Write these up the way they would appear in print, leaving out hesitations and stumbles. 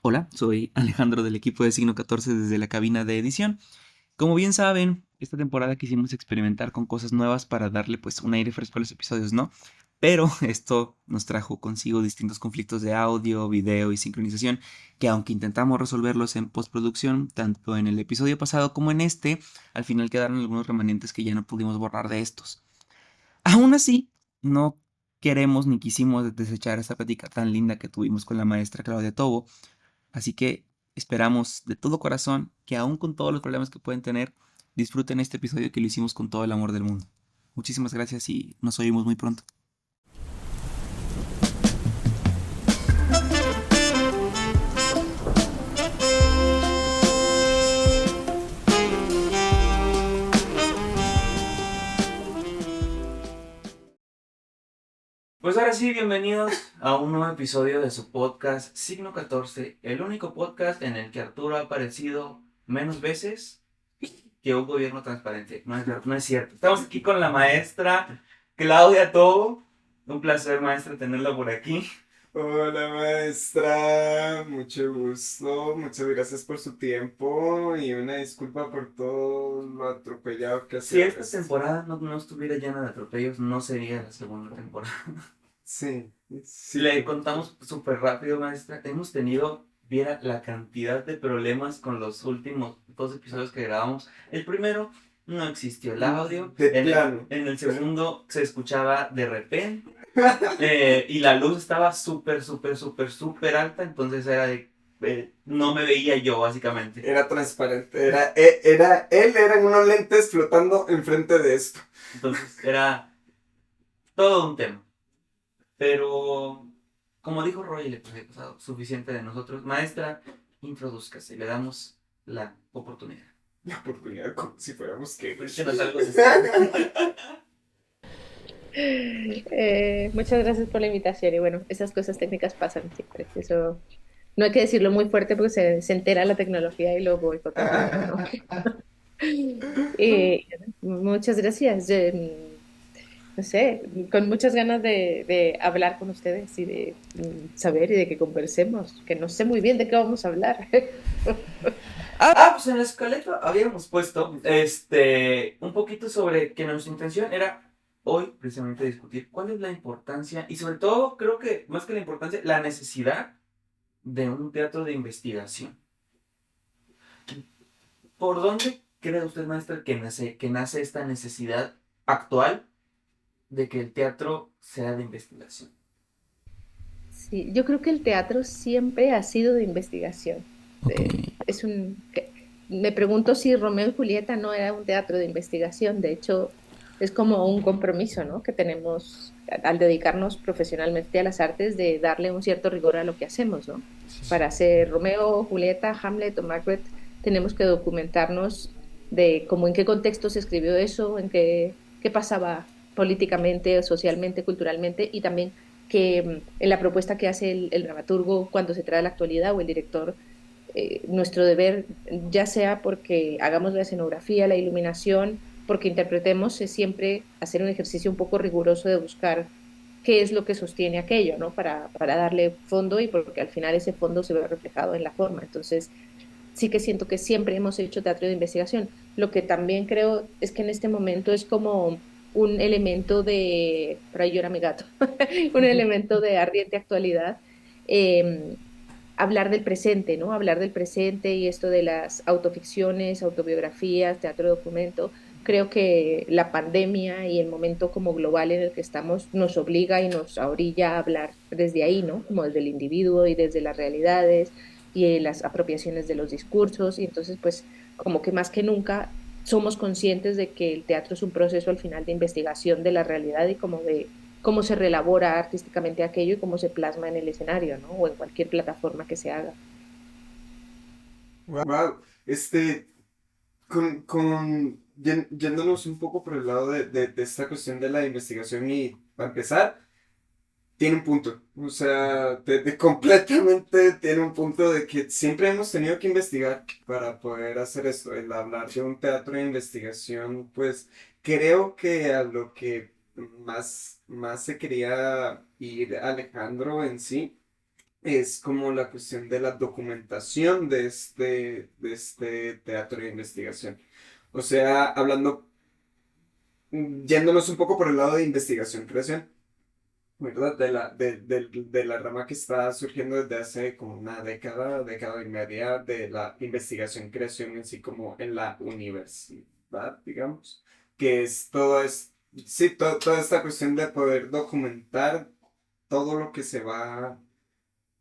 Hola, soy Alejandro del equipo de Signo 14 desde la cabina de edición. Como bien saben, esta temporada quisimos experimentar con cosas nuevas para darle pues un aire fresco a los episodios, ¿no? Pero esto nos trajo consigo distintos conflictos de audio, video y sincronización que aunque intentamos resolverlos en postproducción, tanto en el episodio pasado como en este, al final quedaron algunos remanentes que ya no pudimos borrar de estos. Aún así, no queremos ni quisimos desechar esta plática tan linda que tuvimos con la maestra Claudia Tobo. Así que esperamos de todo corazón que aún con todos los problemas que pueden tener, disfruten este episodio que lo hicimos con todo el amor del mundo. Muchísimas gracias y nos oímos muy pronto. Pues ahora sí, bienvenidos a un nuevo episodio de su podcast Signo 14, el único podcast en el que Arturo ha aparecido menos veces que un gobierno transparente. No es cierto. Estamos aquí con la maestra Claudia Tobo. Un placer, maestra, tenerla por aquí. Hola maestra, mucho gusto, muchas gracias por su tiempo y una disculpa por todo lo atropellado que ha Si sido esta esto. temporada no estuviera llena de atropellos, no sería la segunda temporada. Sí, sí, Le contamos súper rápido, maestra. Hemos tenido, viera la cantidad de problemas con los últimos dos episodios que grabamos. El primero, no existió el audio. de En el, plano. en el segundo, se escuchaba de repente. Y la luz estaba súper alta. Entonces era de. No me veía yo, básicamente. Era transparente, él eran unos lentes flotando enfrente de esto. Entonces era todo un tema. Pero, como dijo Roy el episodio pasado, suficiente de nosotros. Maestra, introdúzcase, le damos la oportunidad. La oportunidad como si fuéramos que... Cuéntenos algo de usted. Muchas gracias por la invitación y bueno, esas cosas técnicas pasan siempre. Eso no hay que decirlo muy fuerte porque se entera la tecnología y lo boicotea, ¿no? Y muchas gracias. No sé, con muchas ganas de hablar con ustedes y de saber y de que conversemos, que no sé muy bien de qué vamos a hablar. Pues en la escaleta habíamos puesto un poquito sobre que nuestra intención era hoy precisamente discutir cuál es la importancia y sobre todo creo que más que la importancia, la necesidad de un teatro de investigación. ¿Por dónde cree usted, maestra, que nace esta necesidad actual de que el teatro sea de investigación? Sí, yo creo que el teatro siempre ha sido de investigación. Ok. Me pregunto si Romeo y Julieta no era un teatro de investigación. De hecho, es como un compromiso, ¿no? Que tenemos al dedicarnos profesionalmente a las artes de darle un cierto rigor a lo que hacemos, ¿no? Sí, sí. Para hacer Romeo, Julieta, Hamlet o Macbeth, tenemos que documentarnos de cómo en qué contexto se escribió eso, qué pasaba políticamente, socialmente, culturalmente y también que en la propuesta que hace el dramaturgo cuando se trae a la actualidad o el director, nuestro deber, ya sea porque hagamos la escenografía, la iluminación, porque interpretemos, es siempre hacer un ejercicio un poco riguroso de buscar qué es lo que sostiene aquello, ¿no? Para darle fondo y porque al final ese fondo se ve reflejado en la forma. Entonces, sí que siento que siempre hemos hecho teatro de investigación. Lo que también creo es que en este momento es como un elemento de, por ahí llora mi gato, un elemento de ardiente actualidad, eh, hablar del presente, ¿no? Hablar del presente y esto de las autoficciones, autobiografías, teatro documento. Creo que la pandemia y el momento como global en el que estamos nos obliga y nos orilla a hablar desde ahí, ¿no? Como desde el individuo y desde las realidades y las apropiaciones de los discursos. Y entonces, pues, como que más que nunca somos conscientes de que el teatro es un proceso al final de investigación de la realidad y como de cómo se relabora artísticamente aquello y cómo se plasma en el escenario, ¿no? O en cualquier plataforma que se haga. Wow, yéndonos un poco por el lado de esta cuestión de la investigación y para empezar, tiene un punto. O sea, completamente tiene un punto de que siempre hemos tenido que investigar para poder hacer esto. El hablar de un teatro de investigación, pues creo que a lo que más se quería ir Alejandro en sí es como la cuestión de la documentación de este teatro de investigación. O sea, hablando, yéndonos un poco por el lado de investigación-creación, ¿verdad? De la rama que está surgiendo desde hace como una década, década y media, de la investigación-creación en sí como en la universidad, digamos, que es todo es, sí, toda esta cuestión de poder documentar todo lo que se va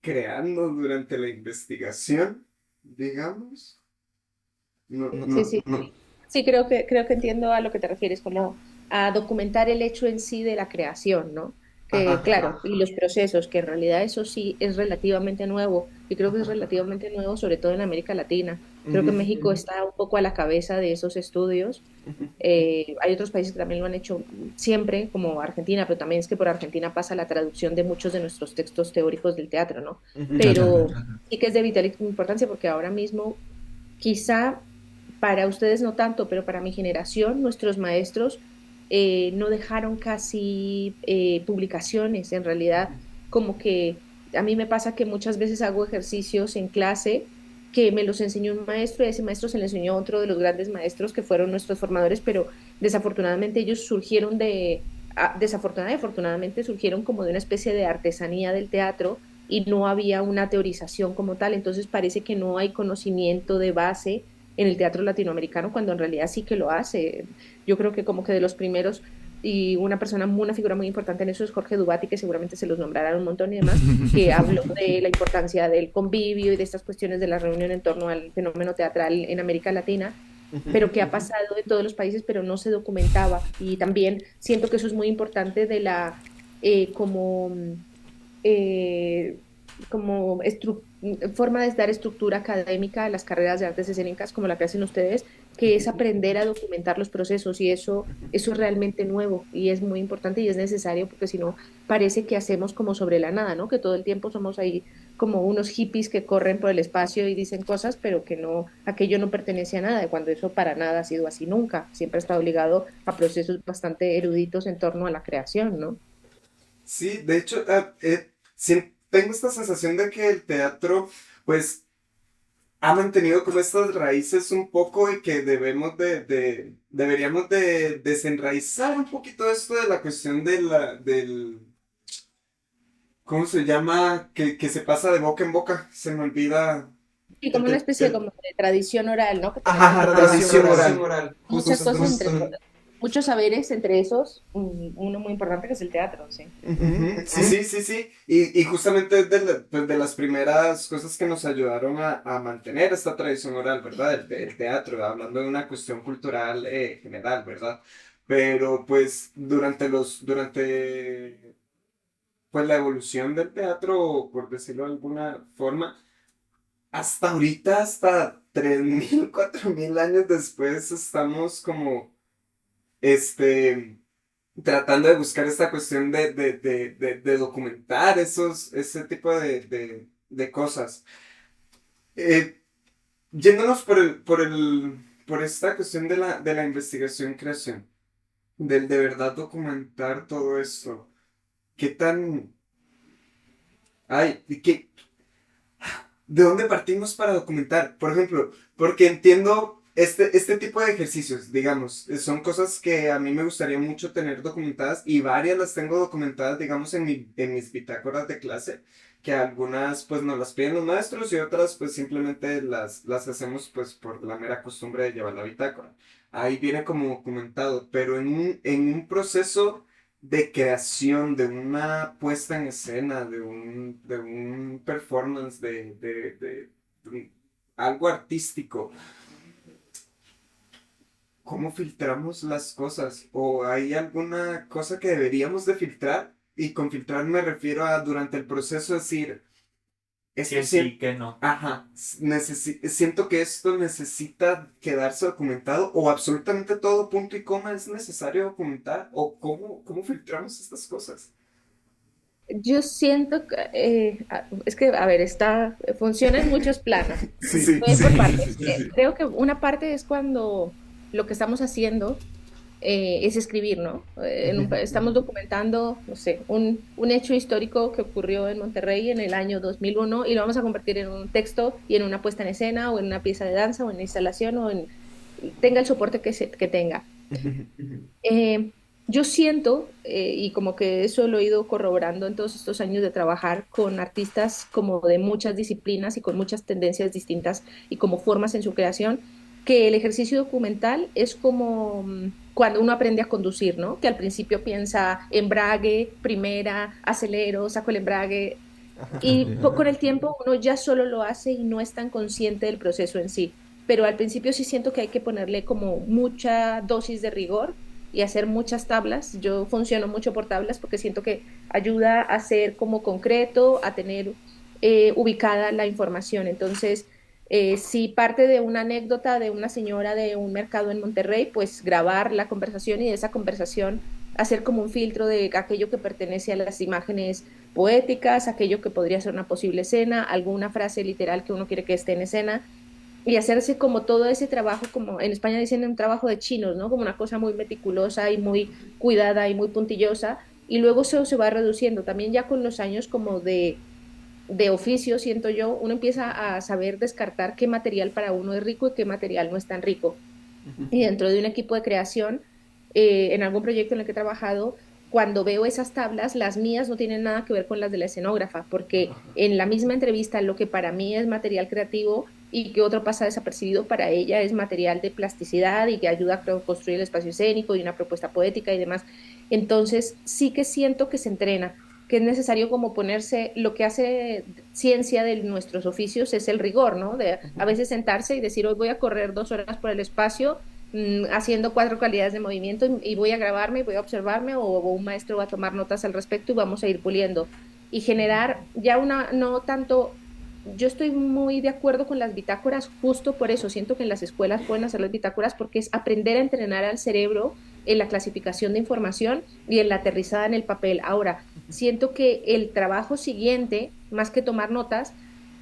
creando durante la investigación, digamos. No, no, Sí, no, sí. no. Sí, creo que entiendo a lo que te refieres, como a documentar el hecho en sí de la creación, ¿no? Que Ajá, claro, y los procesos, que en realidad eso sí es relativamente nuevo, y creo que es relativamente nuevo sobre todo en América Latina. Creo que ujú, México está un poco a la cabeza de esos estudios. ujú, Hay otros países que también lo han hecho siempre, como Argentina, pero también es que por Argentina pasa la traducción de muchos de nuestros textos teóricos del teatro, ¿no? ujú, Claro. Pero sí que es de vital importancia porque ahora mismo quizá para ustedes no tanto, pero para mi generación, nuestros maestros no dejaron casi publicaciones. En realidad, como que a mí me pasa que muchas veces hago ejercicios en clase que me los enseñó un maestro y a ese maestro se le enseñó otro de los grandes maestros que fueron nuestros formadores, pero desafortunadamente ellos surgieron desafortunadamente y afortunadamente surgieron como de una especie de artesanía del teatro y no había una teorización como tal, entonces parece que no hay conocimiento de base en el teatro latinoamericano cuando en realidad sí que lo hace. Yo creo que como que de los primeros y una figura muy importante en eso es Jorge Dubati, que seguramente se los nombrarán un montón y demás, que habló de la importancia del convivio y de estas cuestiones de la reunión en torno al fenómeno teatral en América Latina, ujú, pero que ha pasado en todos los países, pero no se documentaba. Y también siento que eso es muy importante de la como eh, forma de dar estructura académica a las carreras de artes escénicas como la que hacen ustedes, que es aprender a documentar los procesos y eso es realmente nuevo y es muy importante y es necesario porque si no parece que hacemos como sobre la nada, ¿no? Que todo el tiempo somos ahí como unos hippies que corren por el espacio y dicen cosas, pero que no, aquello no pertenece a nada, cuando eso para nada ha sido así nunca, siempre ha estado ligado a procesos bastante eruditos en torno a la creación, ¿no? sí, de hecho, sí, tengo esta sensación de que el teatro, pues, ha mantenido como estas raíces un poco y que deberíamos de desenraizar un poquito esto de la cuestión ¿cómo se llama? Que se pasa de boca en boca, se me olvida. Y como una especie como de tradición oral, ¿no? Que tenemos Ajá, entre tradición todos. oral. Muchas cosas muchos saberes, entre esos, uno muy importante que es el teatro, sí. Ujú, sí, sí, sí, sí. Y justamente es pues, de las primeras cosas que nos ayudaron a mantener esta tradición oral, ¿verdad? El teatro, hablando de una cuestión cultural general, ¿verdad? Pero pues durante pues la evolución del teatro, por decirlo de alguna forma, hasta ahorita, hasta 3000 4000 años después, estamos como, este tratando de buscar esta cuestión de documentar ese tipo de cosas. Eh, Yéndonos por esta cuestión de la investigación-creación, del de verdad documentar todo esto, ¿qué tan... Ay, ¿de dónde partimos para documentar? Por ejemplo, porque entiendo este tipo de ejercicios, digamos, son cosas que a mí me gustaría mucho tener documentadas y varias las tengo documentadas, digamos, en mis bitácoras de clase, que algunas pues nos las piden los maestros y otras pues simplemente las hacemos pues por la mera costumbre de llevar la bitácora. Ahí viene como documentado, pero en un proceso de creación, de una puesta en escena, de un performance, de algo artístico. ¿Cómo filtramos las cosas? ¿O hay alguna cosa que deberíamos de filtrar? Y con filtrar me refiero a durante el proceso decir, esto Que sí, que no. ajá, siento que esto necesita quedarse documentado o absolutamente todo punto y coma es necesario documentar o cómo filtramos estas cosas. Yo siento que, es que, a ver, funciona en muchos planos. Sí, Voy a ir por partes. Creo que una parte es cuando lo que estamos haciendo es escribir, ¿no? Estamos documentando, no sé, un hecho histórico que ocurrió en Monterrey en el año 2001 y lo vamos a convertir en un texto y en una puesta en escena o en una pieza de danza o en una instalación o en tenga el soporte que tenga. Eh, yo siento, y como que eso lo he ido corroborando en todos estos años de trabajar con artistas como de muchas disciplinas y con muchas tendencias distintas y como formas en su creación, que el ejercicio documental es como cuando uno aprende a conducir, ¿no? Que al principio piensa embrague, primera, acelero, saco el embrague, y con el tiempo uno ya solo lo hace y no es tan consciente del proceso en sí. Pero al principio sí siento que hay que ponerle como mucha dosis de rigor y hacer muchas tablas. Yo funciono mucho por tablas porque siento que ayuda a ser como concreto, a tener ubicada la información. Entonces, si parte de una anécdota de una señora de un mercado en Monterrey, pues grabar la conversación y de esa conversación hacer como un filtro de aquello que pertenece a las imágenes poéticas, aquello que podría ser una posible escena, alguna frase literal que uno quiere que esté en escena, y hacerse como todo ese trabajo, como en España dicen un trabajo de chinos, ¿no? Como una cosa muy meticulosa y muy cuidada y muy puntillosa, y luego eso se va reduciendo. También ya con los años como de oficio, siento yo, uno empieza a saber descartar qué material para uno es rico y qué material no es tan rico. Y dentro de un equipo de creación, en algún proyecto en el que he trabajado, cuando veo esas tablas, las mías no tienen nada que ver con las de la escenógrafa, porque en la misma entrevista lo que para mí es material creativo y que otro pasa desapercibido, para ella es material de plasticidad y que ayuda a construir el espacio escénico y una propuesta poética y demás. Entonces, sí que siento que se entrena, que es necesario como ponerse, lo que hace ciencia de nuestros oficios es el rigor, ¿no? De a veces sentarse y decir, hoy voy a correr 2 horas por el espacio haciendo 4 calidades de movimiento y voy a grabarme y voy a observarme o un maestro va a tomar notas al respecto y vamos a ir puliendo y generar ya una, no tanto, yo estoy muy de acuerdo con las bitácoras justo por eso, siento que en las escuelas pueden hacer las bitácoras porque es aprender a entrenar al cerebro en la clasificación de información y en la aterrizada en el papel. Ahora, siento que el trabajo siguiente, más que tomar notas,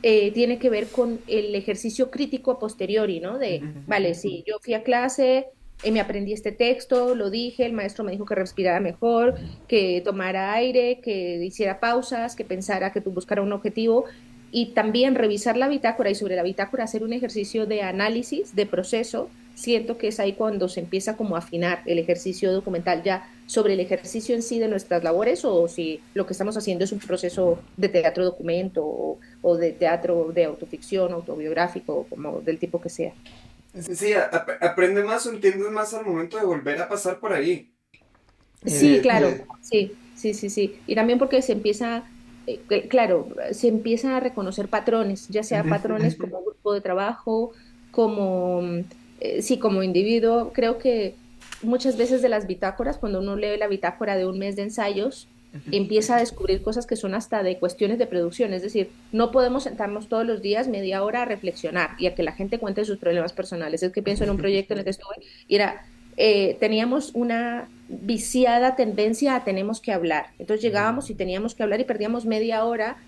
tiene que ver con el ejercicio crítico a posteriori, ¿no? De, vale, sí, yo fui a clase, me aprendí este texto, lo dije, el maestro me dijo que respirara mejor, que tomara aire, que hiciera pausas, que pensara, que tú buscara un objetivo y también revisar la bitácora y sobre la bitácora hacer un ejercicio de análisis, de proceso. Siento que es ahí cuando se empieza como a afinar el ejercicio documental ya sobre el ejercicio en sí de nuestras labores o si lo que estamos haciendo es un proceso de teatro documento o de teatro de autoficción, autobiográfico, como del tipo que sea. Sí, aprende más o entiendes más al momento de volver a pasar por ahí. Sí, claro, Que sí, sí, sí, sí. Y también porque se empieza, claro, se empieza a reconocer patrones, ya sea patrones como grupo de trabajo, como, sí, como individuo. Creo que muchas veces de las bitácoras, cuando uno lee la bitácora de un mes de ensayos, empieza a descubrir cosas que son hasta de cuestiones de producción. Es decir, no podemos sentarnos todos los días media hora a reflexionar y a que la gente cuente sus problemas personales. Es que pienso en un proyecto en el que estuve y era teníamos una viciada tendencia a tenemos que hablar. Entonces llegábamos y teníamos que hablar y perdíamos media hora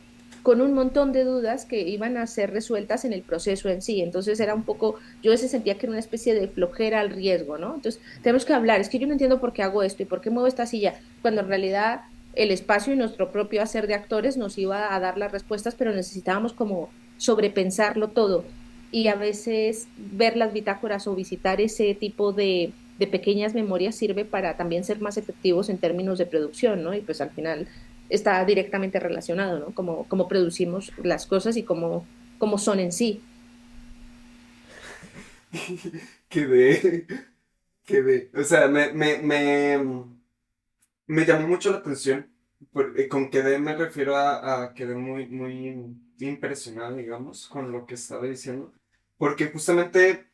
con un montón de dudas que iban a ser resueltas en el proceso en sí. Entonces era un poco, yo a veces sentía que era una especie de flojera al riesgo, ¿no? Entonces tenemos que hablar, es que yo no entiendo por qué hago esto y por qué muevo esta silla, cuando en realidad el espacio y nuestro propio hacer de actores nos iba a dar las respuestas, pero necesitábamos como sobrepensarlo todo. Y a veces ver las bitácoras o visitar ese tipo de pequeñas memorias sirve para también ser más efectivos en términos de producción, ¿no? Y pues al final está directamente relacionado, ¿no? Cómo producimos las cosas y cómo son en sí. quedé, o sea, me llamó mucho la atención. Con quedé me refiero a quedé muy, muy impresionado, digamos, con lo que estaba diciendo. Porque justamente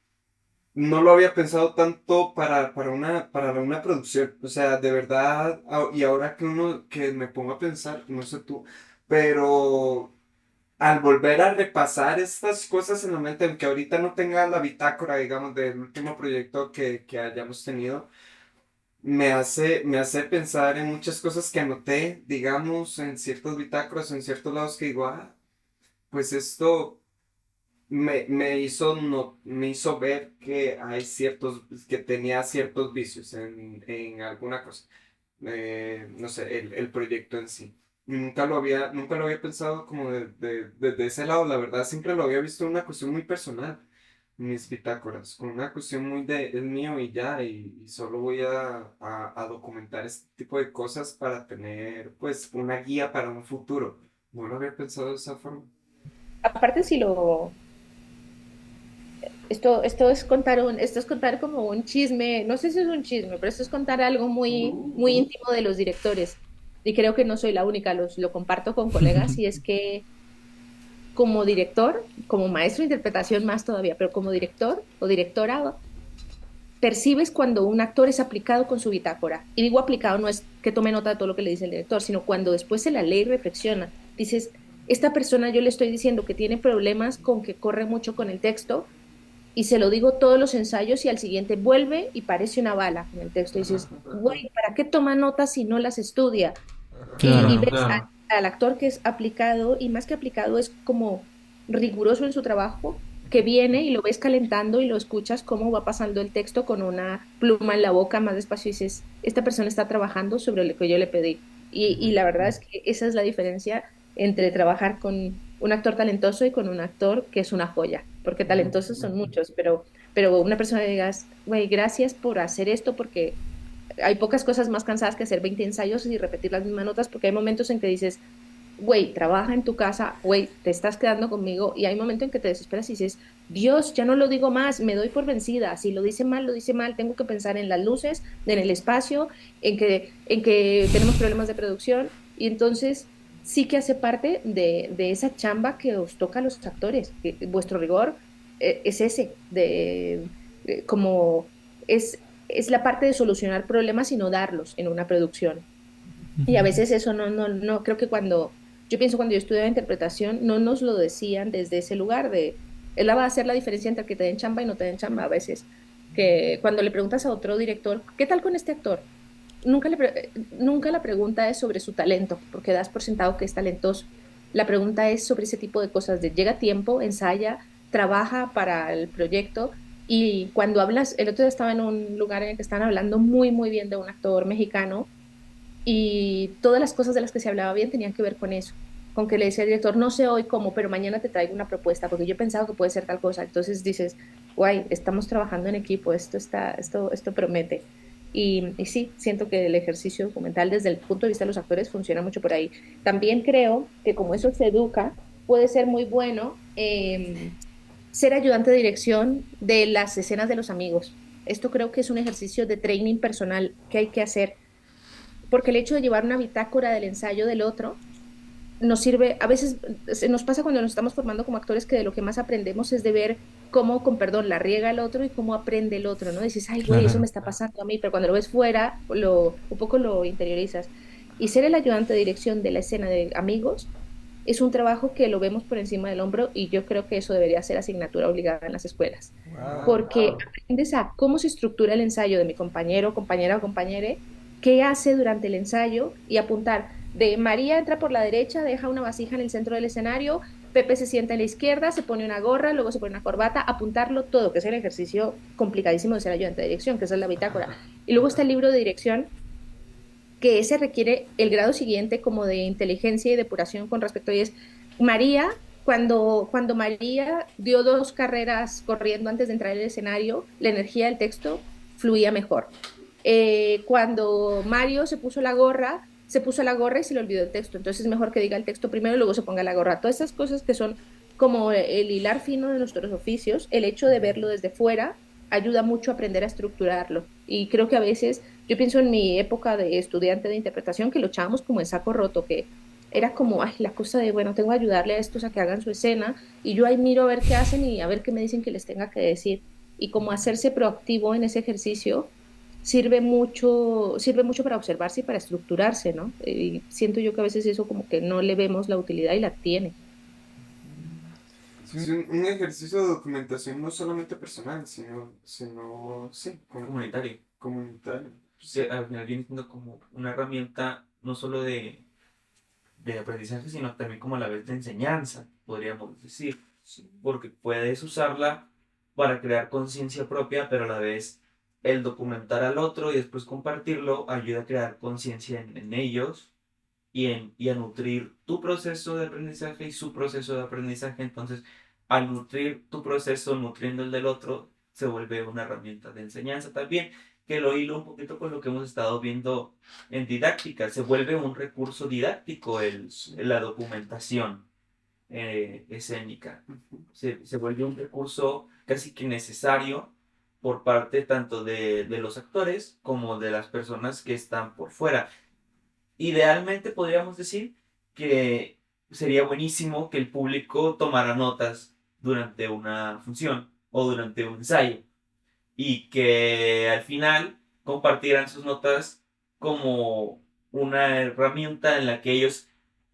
no lo había pensado tanto para una producción. O sea, de verdad, y ahora que me pongo a pensar, no sé tú, pero al volver a repasar estas cosas en la mente, aunque ahorita no tenga la bitácora, digamos, del último proyecto que hayamos tenido, me hace pensar en muchas cosas que anoté, digamos, en ciertos bitácoras, en ciertos lados que digo, pues esto me hizo ver que hay que tenía ciertos vicios en alguna cosa. No sé, el proyecto en sí. Nunca lo había pensado como desde ese lado, la verdad, siempre lo había visto una cuestión muy personal, mis bitácoras, con una cuestión muy de es mío y ya, y solo voy a documentar este tipo de cosas para tener, pues, una guía para un futuro. No lo había pensado de esa forma. Aparte, si lo, esto es contar como un chisme, no sé si es un chisme, pero esto es contar algo muy íntimo de los directores. Y creo que no soy la única, lo comparto con colegas, y es que como director, como maestro de interpretación más todavía, pero como director o directora, percibes cuando un actor es aplicado con su bitácora. Y digo aplicado no es que tome nota de todo lo que le dice el director, sino cuando después se la lee y reflexiona. Dices, esta persona yo le estoy diciendo que tiene problemas con que corre mucho con el texto y se lo digo todos los ensayos y al siguiente vuelve y parece una bala con el texto. Y dices, güey, ¿para qué toma notas si no las estudia? Y Claro. ves al actor que es aplicado y más que aplicado es como riguroso en su trabajo, que viene y lo ves calentando y lo escuchas cómo va pasando el texto con una pluma en la boca más despacio y dices, esta persona está trabajando sobre lo que yo le pedí. Y la verdad es que esa es la diferencia entre trabajar con un actor talentoso y con un actor que es una joya, porque talentosos son muchos, pero una persona que digas, güey, gracias por hacer esto porque hay pocas cosas más cansadas que hacer 20 ensayos y repetir las mismas notas, porque hay momentos en que dices, güey, trabaja en tu casa, güey, te estás quedando conmigo, y hay momentos en que te desesperas y dices, Dios, ya no lo digo más, me doy por vencida, si lo dice mal, lo dice mal, tengo que pensar en las luces, en el espacio, en que tenemos problemas de producción, y entonces sí que hace parte de esa chamba que os toca a los actores, que vuestro rigor es ese, como es la parte de solucionar problemas y no darlos en una producción. Y a veces eso no, creo que yo pienso cuando yo estudiaba interpretación, no nos lo decían desde ese lugar él va a hacer la diferencia entre que te den chamba y no te den chamba a veces. Que cuando le preguntas a otro director, ¿qué tal con este actor? Nunca la pregunta es sobre su talento, porque das por sentado que es talentoso. La pregunta es sobre ese tipo de cosas, de llega a tiempo, ensaya, trabaja para el proyecto, y cuando hablas, el otro día estaba en un lugar en el que estaban hablando muy bien de un actor mexicano, y todas las cosas de las que se hablaba bien tenían que ver con eso, con que le decía al director, no sé hoy cómo, pero mañana te traigo una propuesta, porque yo he pensado que puede ser tal cosa. Entonces dices, guay, estamos trabajando en equipo, esto promete. Y sí, siento que el ejercicio documental desde el punto de vista de los actores funciona mucho por ahí. También creo que como eso se educa, puede ser muy bueno ser ayudante de dirección de las escenas de los amigos. Esto creo que es un ejercicio de training personal que hay que hacer, porque el hecho de llevar una bitácora del ensayo del otro nos sirve, a veces se nos pasa cuando nos estamos formando como actores que de lo que más aprendemos es de ver cómo, con perdón, la riega el otro y cómo aprende el otro, ¿no? Dices, ay, güey, eso me Claro. está pasando a mí, pero cuando lo ves fuera, un poco lo interiorizas. Y ser el ayudante de dirección de la escena de amigos es un trabajo que lo vemos por encima del hombro, y yo creo que eso debería ser asignatura obligada en las escuelas, porque aprendes a cómo se estructura el ensayo de mi compañero, compañera o compañere, qué hace durante el ensayo, y apuntar de María entra por la derecha, deja una vasija en el centro del escenario, Pepe se sienta en la izquierda, se pone una gorra, luego se pone una corbata, apuntarlo todo, que es el ejercicio complicadísimo de ser ayudante de dirección, que esa es la bitácora. Y luego está el libro de dirección, que ese requiere el grado siguiente como de inteligencia y depuración con respecto a ello. Es María, cuando María dio dos carreras corriendo antes de entrar al escenario, la energía del texto fluía mejor. Cuando Mario se puso la gorra y se le olvidó el texto. Entonces es mejor que diga el texto primero y luego se ponga la gorra. Todas esas cosas que son como el hilar fino de nuestros oficios, el hecho de verlo desde fuera ayuda mucho a aprender a estructurarlo. Y creo que a veces, yo pienso en mi época de estudiante de interpretación, que lo echábamos como en saco roto, que era como, ay, la cosa de, bueno, tengo que ayudarle a estos a que hagan su escena, y yo ahí miro a ver qué hacen y a ver qué me dicen que les tenga que decir. Y como hacerse proactivo en ese ejercicio sirve mucho para observarse y para estructurarse, ¿no? Y siento yo que a veces eso como que no le vemos la utilidad y la tiene. Sí, es un ejercicio de documentación no solamente personal, sino sí, Comunitario. comunitario. Sí, al final viene siendo como una herramienta no solo de aprendizaje, sino también como a la vez de enseñanza, podríamos decir. ¿sí? Porque puedes usarla para crear conciencia propia, pero a la vez el documentar al otro y después compartirlo ayuda a crear conciencia en ellos y a nutrir tu proceso de aprendizaje y su proceso de aprendizaje. Entonces, al nutrir tu proceso, nutriendo el del otro, se vuelve una herramienta de enseñanza también, que lo hilo un poquito con lo que hemos estado viendo en didáctica. Se vuelve un recurso didáctico la documentación escénica. Se vuelve un recurso casi que necesario por parte tanto de los actores como de las personas que están por fuera. Idealmente podríamos decir que sería buenísimo que el público tomara notas durante una función o durante un ensayo y que al final compartieran sus notas como una herramienta en la que ellos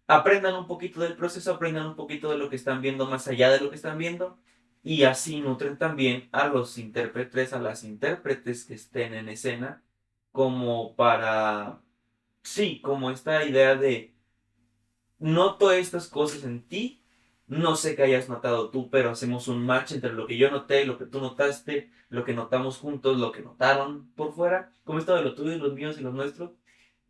aprendan un poquito del proceso, aprendan un poquito de lo que están viendo más allá de lo que están viendo y así nutren también a los intérpretes, a las intérpretes que estén en escena como para, sí, como esta idea de noto estas cosas en ti, no sé qué hayas notado tú, pero hacemos un match entre lo que yo noté, lo que tú notaste, lo que notamos juntos, lo que notaron por fuera, como esto de lo tuyo y los míos y los nuestros,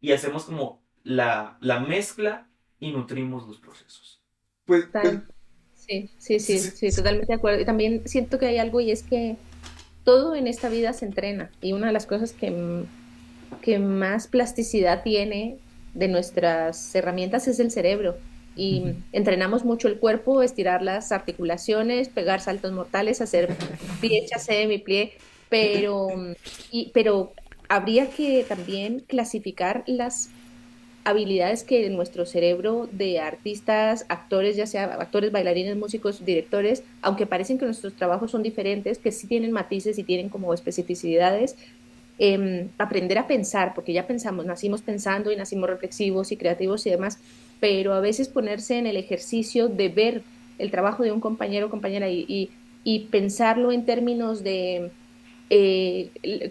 y hacemos como la mezcla y nutrimos los procesos. Pues, Sí, sí, sí, sí, sí, sí, totalmente de acuerdo. Y también siento que hay algo y es que todo en esta vida se entrena y una de las cosas que más plasticidad tiene de nuestras herramientas es el cerebro. Y entrenamos mucho el cuerpo, estirar las articulaciones, pegar saltos mortales, hacer plie, chassé, mi plie, pero, pero habría que también clasificar las habilidades que nuestro cerebro de artistas, actores, ya sea actores, bailarines, músicos, directores, aunque parecen que nuestros trabajos son diferentes, que sí tienen matices y tienen como especificidades, aprender a pensar, porque ya pensamos, nacimos pensando y nacimos reflexivos y creativos y demás, pero a veces ponerse en el ejercicio de ver el trabajo de un compañero o compañera y pensarlo en términos de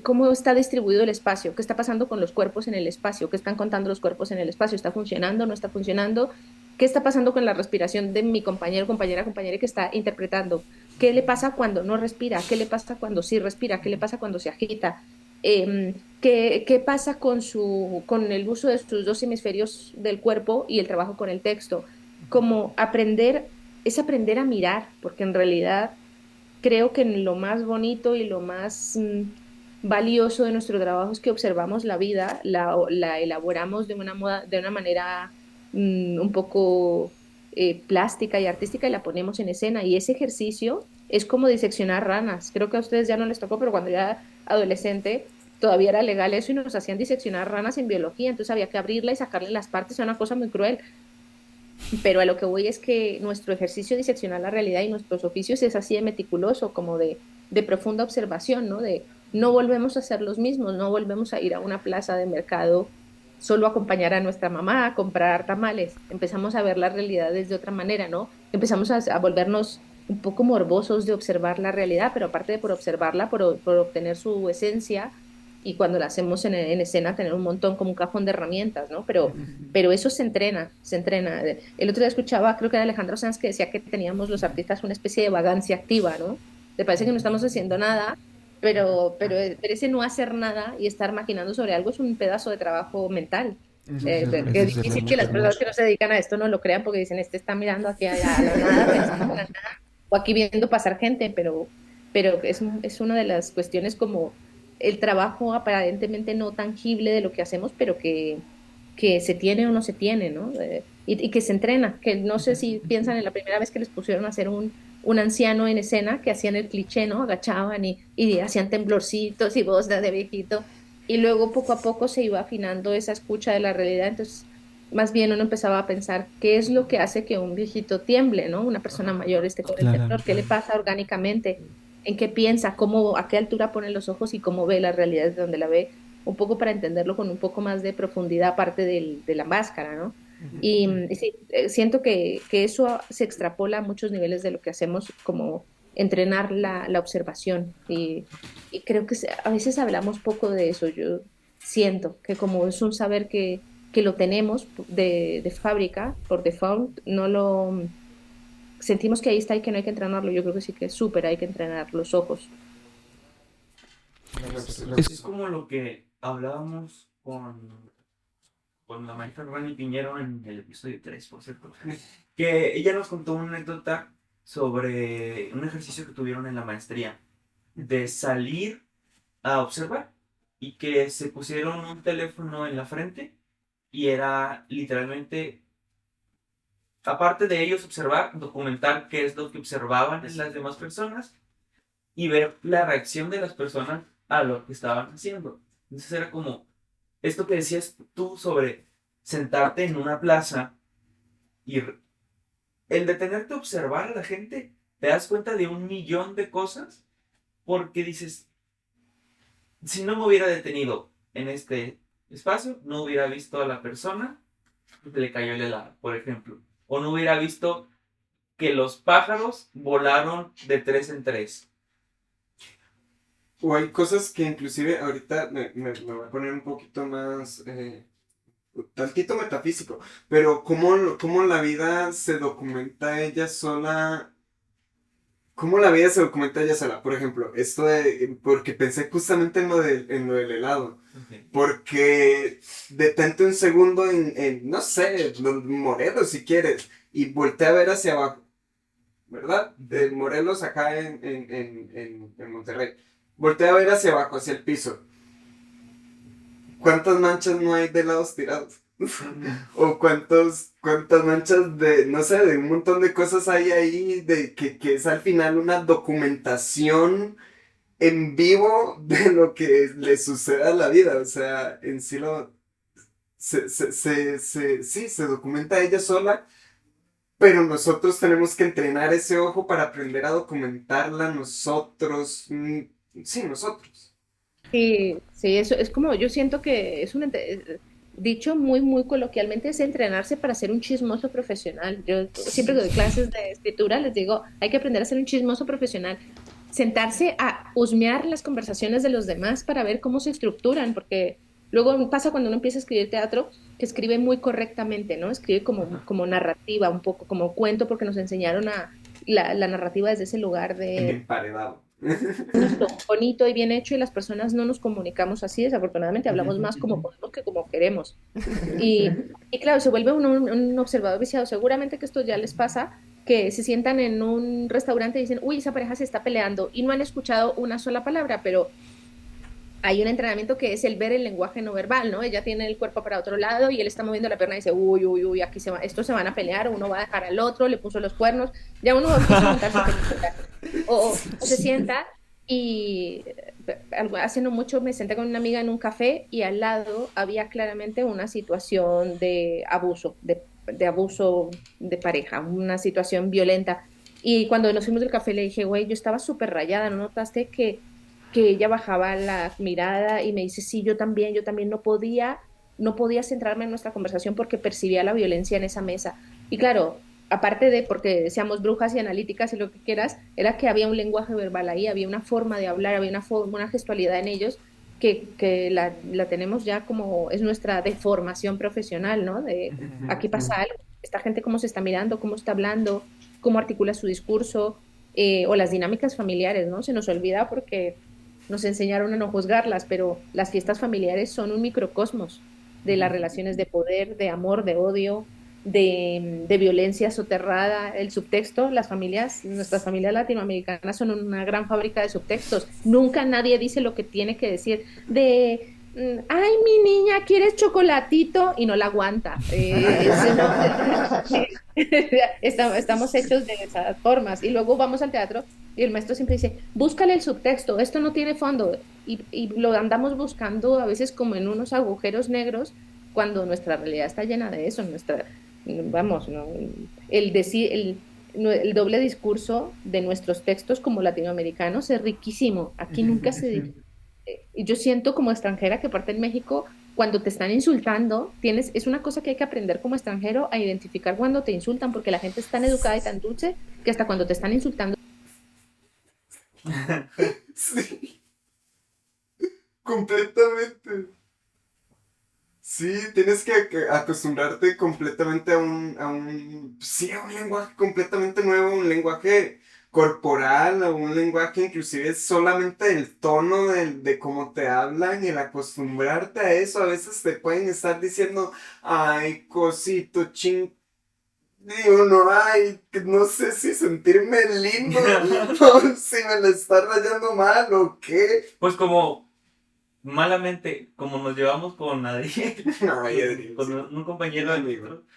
cómo está distribuido el espacio, qué está pasando con los cuerpos en el espacio, qué están contando los cuerpos en el espacio, está funcionando, no está funcionando, qué está pasando con la respiración de mi compañero, compañera, compañera que está interpretando, qué le pasa cuando no respira, qué le pasa cuando sí respira, qué le pasa cuando se agita, qué pasa con el uso de sus dos hemisferios del cuerpo y el trabajo con el texto. Como aprender, es aprender a mirar, porque en realidad creo que lo más bonito y lo más valioso de nuestro trabajo es que observamos la vida, la elaboramos de una manera un poco plástica y artística y la ponemos en escena. Y ese ejercicio es como diseccionar ranas. Creo que a ustedes ya no les tocó, pero cuando yo era adolescente todavía era legal eso y nos hacían diseccionar ranas en biología, entonces había que abrirla y sacarle las partes, era una cosa muy cruel. Pero a lo que voy es que nuestro ejercicio de diseccionar la realidad y nuestros oficios es así de meticuloso, como de profunda observación, ¿no? De no volvemos a ser los mismos, no volvemos a ir a una plaza de mercado solo a acompañar a nuestra mamá a comprar tamales. Empezamos a ver las realidades de otra manera, ¿no? Empezamos a volvernos un poco morbosos de observar la realidad, pero aparte de por observarla, por obtener su esencia y cuando la hacemos en escena tener un montón como un cajón de herramientas, ¿no? Pero eso se entrena, se entrena. El otro día escuchaba, creo que era Alejandro Sanz, que decía que teníamos los artistas una especie de vagancia activa, ¿no? Te parece que no estamos haciendo nada, pero ese no hacer nada y estar maquinando sobre algo es un pedazo de trabajo mental. Es Eso es difícil que realmente las personas que hermoso. no se dedican a esto no lo crean porque dicen, este está mirando aquí a la nada, pensando en la nada, o aquí viendo pasar gente, pero es una de las cuestiones como el trabajo aparentemente no tangible de lo que hacemos, pero que se tiene o no se tiene, ¿no? Y que se entrena, que no sé si piensan en la primera vez que les pusieron a hacer un anciano en escena, que hacían el cliché, ¿no? Agachaban y hacían temblorcitos y voz de viejito, y luego poco a poco se iba afinando esa escucha de la realidad, entonces más bien uno empezaba a pensar qué es lo que hace que un viejito tiemble, ¿no? Una persona mayor esté con el Claro. temblor, qué le pasa orgánicamente, en qué piensa, cómo, a qué altura pone los ojos y cómo ve la realidad desde donde la ve, un poco para entenderlo con un poco más de profundidad aparte de la máscara, ¿no? Y sí, siento que eso se extrapola a muchos niveles de lo que hacemos, como entrenar la observación. Y creo que a veces hablamos poco de eso. Yo siento que como es un saber que lo tenemos de fábrica, por default, no lo sentimos que ahí está y que no hay que entrenarlo. Yo creo que sí que es súper, hay que entrenar los ojos. Es como lo que hablábamos con la maestra Rani Piñero en el episodio 3, por cierto, que ella nos contó una anécdota sobre un ejercicio que tuvieron en la maestría, de salir a observar y que se pusieron un teléfono en la frente y era literalmente, aparte de ellos observar, documentar qué es lo que observaban en las demás personas y ver la reacción de las personas a lo que estaban haciendo. Entonces era como esto que decías tú sobre sentarte en una plaza y el detenerte a observar a la gente, te das cuenta de un millón de cosas porque dices, si no me hubiera detenido en este espacio, no hubiera visto a la persona que le cayó el helado, por ejemplo. O no hubiera visto que los pájaros volaron de 3 en 3. O hay cosas que inclusive ahorita me voy a poner un poquito más, tantito metafísico, pero cómo la vida se documenta ella sola. ¿Cómo la vida se documenta ella sola? Por ejemplo, esto de, porque pensé justamente en lo del helado. Okay. Porque detente un segundo no sé, Morelos si quieres, y voltea a ver hacia abajo, ¿verdad? De Morelos acá en Monterrey. Voltea a ver hacia abajo, hacia el piso. ¿Cuántas manchas no hay de helados tirados? O cuántas manchas de, no sé, de un montón de cosas hay ahí que es al final una documentación en vivo de lo que le sucede a la vida. O sea, en sí sí, se documenta ella sola, pero nosotros tenemos que entrenar ese ojo para aprender a documentarla nosotros. Sí, nosotros. Sí, sí, eso es como, yo siento que es dicho muy, muy coloquialmente, es entrenarse para ser un chismoso profesional. Yo siempre que doy clases de escritura les digo, hay que aprender a ser un chismoso profesional. Sentarse a husmear las conversaciones de los demás para ver cómo se estructuran, porque luego pasa cuando uno empieza a escribir teatro, que escribe muy correctamente, ¿no? Escribe como narrativa, un poco como cuento, porque nos enseñaron la narrativa desde ese lugar de Emparedado. justo, bonito y bien hecho, y las personas no nos comunicamos así, desafortunadamente hablamos más como podemos que como queremos. Y claro, se vuelve un observador viciado. Seguramente que esto ya les pasa, que se sientan en un restaurante y dicen, uy, esa pareja se está peleando y no han escuchado una sola palabra, pero hay un entrenamiento que es el ver el lenguaje no verbal, ¿no? Ella tiene el cuerpo para otro lado y él está moviendo la pierna y dice, uy, uy, uy, aquí estos se van a pelear, uno va a dejar al otro, le puso los cuernos, ya uno empieza a montarse películas. O se sienta y hace no mucho me senté con una amiga en un café y al lado había claramente una situación de abuso de pareja, una situación violenta. Y cuando nos fuimos del café le dije, güey, yo estaba súper rayada, ¿no notaste que ella bajaba la mirada y me dice, sí, yo también no podía centrarme en nuestra conversación porque percibía la violencia en esa mesa. Y claro, aparte de porque seamos brujas y analíticas y lo que quieras, era que había un lenguaje verbal ahí, había una forma de hablar, había una gestualidad en ellos que la tenemos ya como es nuestra deformación profesional, ¿no? De aquí pasa algo, esta gente cómo se está mirando, cómo está hablando, cómo articula su discurso, o las dinámicas familiares, ¿no? Se nos olvida porque nos enseñaron a no juzgarlas, pero las fiestas familiares son un microcosmos de las relaciones de poder, de amor, de odio, de violencia soterrada, el subtexto. Nuestras familias latinoamericanas son una gran fábrica de subtextos. Nunca nadie dice lo que tiene que decir ay, mi niña, ¿quieres chocolatito? Y no la aguanta. Estamos hechos de esas formas. Y luego vamos al teatro y el maestro siempre dice, búscale el subtexto, esto no tiene fondo. Y lo andamos buscando a veces como en unos agujeros negros cuando nuestra realidad está llena de eso. Vamos, ¿no? El doble discurso de nuestros textos como latinoamericanos es riquísimo. Aquí nunca y yo siento como extranjera que parte en México, cuando te están insultando, es una cosa que hay que aprender como extranjero a identificar cuando te insultan, porque la gente es tan educada y tan dulce que hasta cuando te están insultando. Sí, completamente. Sí, tienes que acostumbrarte completamente sí, a un lenguaje completamente nuevo, un lenguaje corporal, a un lenguaje inclusive solamente el tono de cómo te hablan, el acostumbrarte a eso, a veces te pueden estar diciendo, ay, cosito, ching, y uno, ay, que no sé si sentirme lindo, o si me la está rayando mal o qué. Pues como malamente, como nos llevamos con Adrián, Ay, Adrián, con sí, un compañero de amigo. nosotros,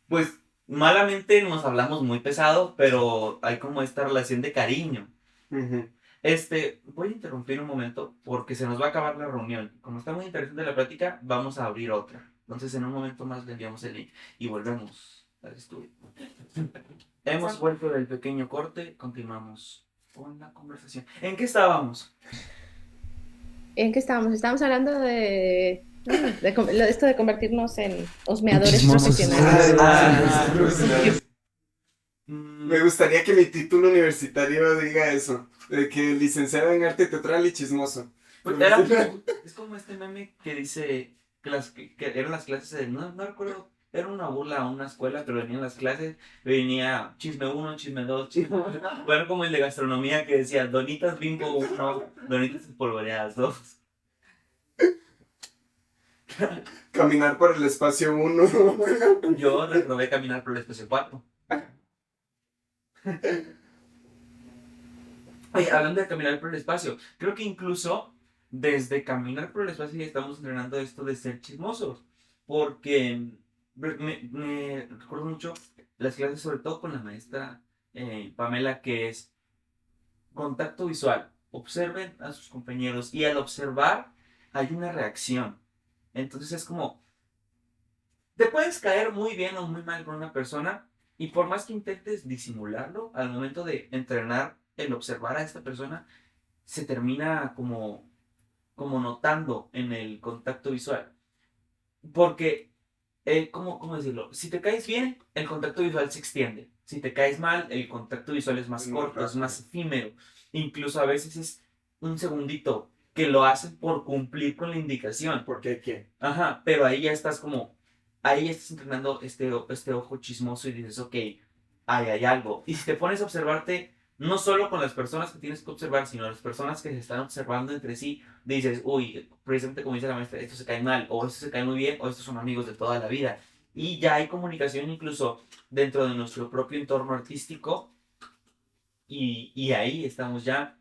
pues malamente nos hablamos muy pesado, pero hay como esta relación de cariño. Ujú. Voy a interrumpir un momento porque se nos va a acabar la reunión. Como está muy interesante la plática, vamos a abrir otra. Entonces en un momento más le enviamos el link y volvemos al estudio. Hemos vuelto del pequeño corte, continuamos con la conversación. ¿En qué estábamos? ¿En qué estábamos? Estábamos hablando de esto de convertirnos en osmeadores Chismosos. profesionales. Me gustaría que mi título universitario diga eso, de que licenciado en arte teatral y chismoso. Pues es como este meme que dice que eran las clases de, no recuerdo, era una burla a una escuela, pero venían las clases, venía chisme uno, chisme dos, chisme bueno, como el de gastronomía que decía donitas Bimbo 1, donitas espolvoreadas 2. Caminar por el espacio 1. Yo reprobé caminar por el espacio 4. Oye, hablando de caminar por el espacio, creo que incluso desde caminar por el espacio ya estamos entrenando esto de ser chismosos. Porque me recuerdo mucho las clases, sobre todo con la maestra Pamela, que es contacto visual. Observen a sus compañeros y al observar hay una reacción. Entonces es como, te puedes caer muy bien o muy mal con una persona y por más que intentes disimularlo, al momento de entrenar el observar a esta persona, se termina como notando en el contacto visual. Porque, ¿cómo decirlo? Si te caes bien, el contacto visual se extiende. Si te caes mal, el contacto visual es más corto, es más efímero. Incluso a veces es un segundito que lo hacen por cumplir con la indicación. ¿Por qué qué? Ajá, pero ahí ya estás ahí ya estás entrenando este ojo chismoso y dices, ok, ahí hay algo. Y si te pones a observarte, no solo con las personas que tienes que observar, sino las personas que se están observando entre sí, dices, uy, precisamente como dice la maestra, esto se cae mal, o esto se cae muy bien, o estos son amigos de toda la vida. Y ya hay comunicación incluso dentro de nuestro propio entorno artístico y ahí estamos ya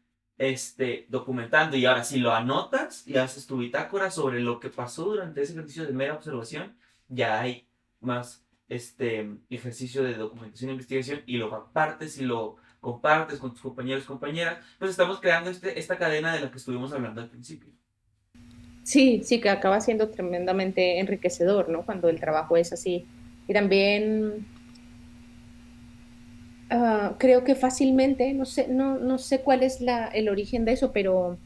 documentando. Y ahora, si lo anotas y haces tu bitácora sobre lo que pasó durante ese ejercicio de mera observación, ya hay más ejercicio de documentación e investigación y lo compartes y lo compartes con tus compañeros y compañeras, pues estamos creando esta cadena de la que estuvimos hablando al principio. Sí, sí, que acaba siendo tremendamente enriquecedor, ¿no? Cuando el trabajo es así. Y también creo que fácilmente, no sé cuál es el origen de eso, pero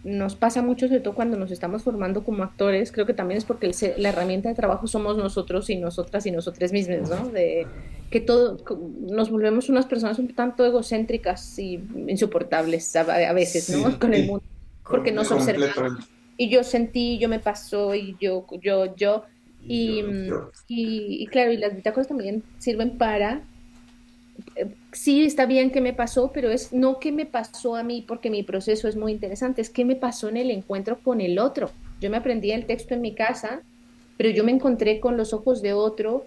nos pasa mucho, sobre todo cuando nos estamos formando como actores, creo que también es porque la herramienta de trabajo somos nosotros y nosotras y nosotros mismos, ¿no? De que nos volvemos unas personas un tanto egocéntricas y insoportables a veces, ¿no? Sí, Con el mundo, porque nos observamos completamente. y yo sentí, yo me pasó y yo. Y, y claro, y las bitácoras también sirven para sí, está bien que me pasó, pero es no qué me pasó a mí porque mi proceso es muy interesante, es qué me pasó en el encuentro con el otro. Yo me aprendí el texto en mi casa, pero yo me encontré con los ojos de otro,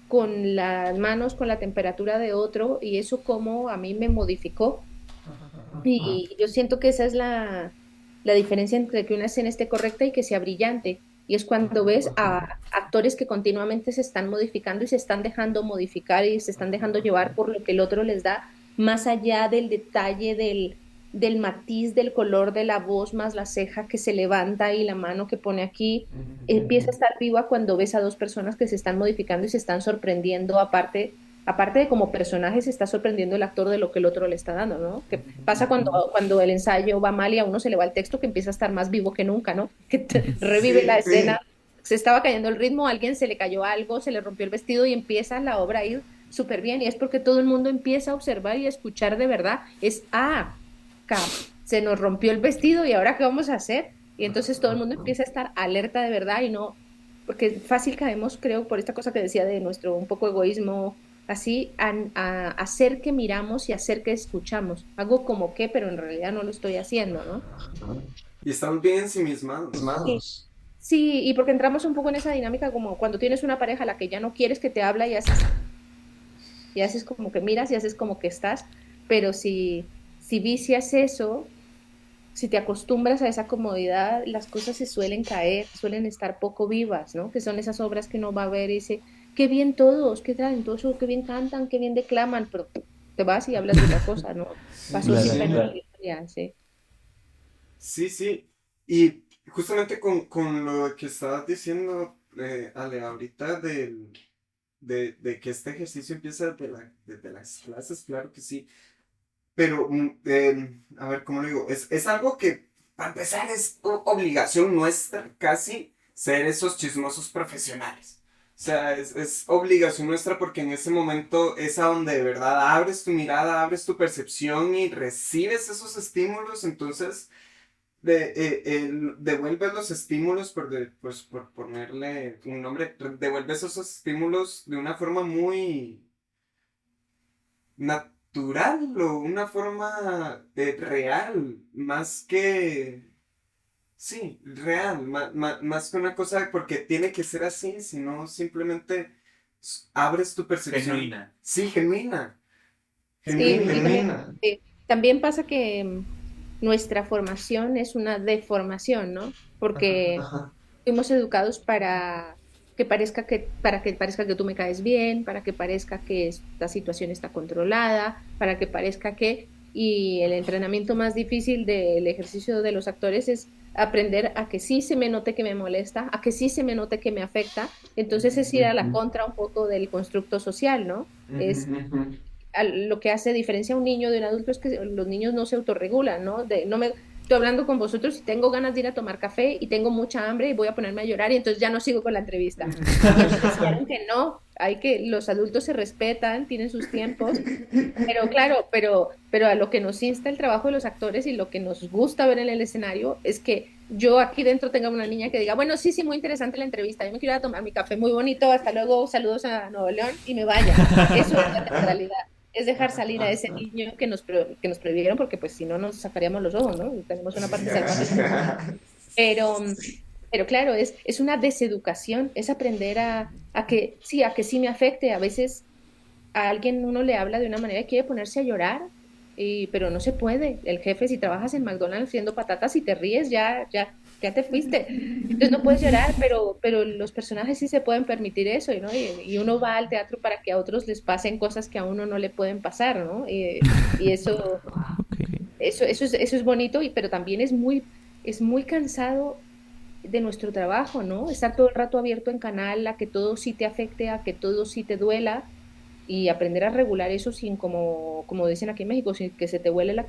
con las manos, con la temperatura de otro, y eso como a mí me modificó. Y yo siento que esa es la diferencia entre que una escena esté correcta y que sea brillante. Y es cuando ves a actores que continuamente se están modificando y se están dejando modificar y se están dejando llevar por lo que el otro les da, más allá del detalle, del matiz, del color de la voz, más la ceja que se levanta y la mano que pone aquí. Empieza a estar viva cuando ves a dos personas que se están modificando y se están sorprendiendo, aparte de como personaje, se está sorprendiendo el actor de lo que el otro le está dando, ¿no? Que pasa cuando el ensayo va mal y a uno se le va el texto que empieza a estar más vivo que nunca, ¿no? Que revive la Sí, escena, se estaba cayendo el ritmo, a alguien se le cayó algo, se le rompió el vestido y empieza la obra a ir súper bien. Y es porque todo el mundo empieza a observar y a escuchar de verdad. Cap, se nos rompió el vestido y ahora ¿qué vamos a hacer? Y entonces todo el mundo empieza a estar alerta de verdad y no porque fácil caemos, creo, por esta cosa que decía de nuestro un poco egoísmo, así, a hacer que miramos y hacer que escuchamos. Hago como que, pero en realidad no lo estoy haciendo, ¿no? Y estamos bien ensimismados. Sí. Sí, y porque entramos un poco en esa dinámica como cuando tienes una pareja a la que ya no quieres que te habla y haces como que miras y haces como que estás, pero si vicias eso, si te acostumbras a esa comodidad, las cosas se suelen caer, suelen estar poco vivas, ¿no? Que son esas obras que uno va a ver y dice, qué bien todos, qué talentoso, qué bien cantan, qué bien declaman, pero te vas y hablas de otra cosa, ¿no? Sí, Pasó sin Claro. pena sí. ni gloria, sí. Sí, sí. Y justamente con lo que estabas diciendo, Ale, ahorita de que este ejercicio empieza desde las clases, claro que sí. Pero, a ver, ¿cómo lo digo? Es algo que, para empezar, es obligación nuestra casi ser esos chismosos profesionales. O sea, es obligación nuestra porque en ese momento es a donde de verdad abres tu mirada, abres tu percepción y recibes esos estímulos. Entonces, devuelves los estímulos, pues, por ponerle un nombre, devuelves esos estímulos de una forma muy natural o una forma real, más que, sí, real, más que una cosa, porque tiene que ser así, sino simplemente abres tu percepción. Genuina. Sí, genuina, Sí, y también, genuina. también pasa que nuestra formación es una deformación, ¿no? Porque Ajá. fuimos educados para que parezca que tú me caes bien, para que parezca que esta situación está controlada, para que parezca que, y el entrenamiento más difícil del ejercicio de los actores es aprender a que sí se me note que me molesta, a que sí se me note que me afecta. Entonces es ir a la contra un poco del constructo social, ¿no? Es lo que hace diferencia a un niño de un adulto es que los niños no se autorregulan, ¿no? No me estoy hablando con vosotros y tengo ganas de ir a tomar café y tengo mucha hambre y voy a ponerme a llorar y entonces ya no sigo con la entrevista. Y a mí me enseñaron que no, hay que los adultos se respetan, tienen sus tiempos, pero claro, pero a lo que nos insta el trabajo de los actores y lo que nos gusta ver en el escenario es que yo aquí dentro tenga una niña que diga, bueno, sí, sí, muy interesante la entrevista, yo me quiero ir a tomar mi café muy bonito, hasta luego, saludos a Nuevo León y me vaya. Eso es la teatralidad, es dejar salir a ese niño que nos prohibieron, porque pues si no nos sacaríamos los ojos, ¿no? Tenemos una parte salvaje. Pero, pero claro, es una deseducación, es aprender a que sí me afecte. A veces a alguien uno le habla de una manera y quiere ponerse a llorar, pero no se puede. El jefe, si trabajas en McDonald's haciendo patatas y te ríes, ya te fuiste. Entonces no puedes llorar, pero los personajes sí se pueden permitir eso, ¿no? Y uno va al teatro para que a otros les pasen cosas que a uno no le pueden pasar, ¿no? Y Ok. eso es bonito, pero también es muy cansado de nuestro trabajo, ¿no? Estar todo el rato abierto en canal a que todo sí te afecte, a que todo sí te duela y aprender a regular eso sin, como dicen aquí en México, sin que se te huele la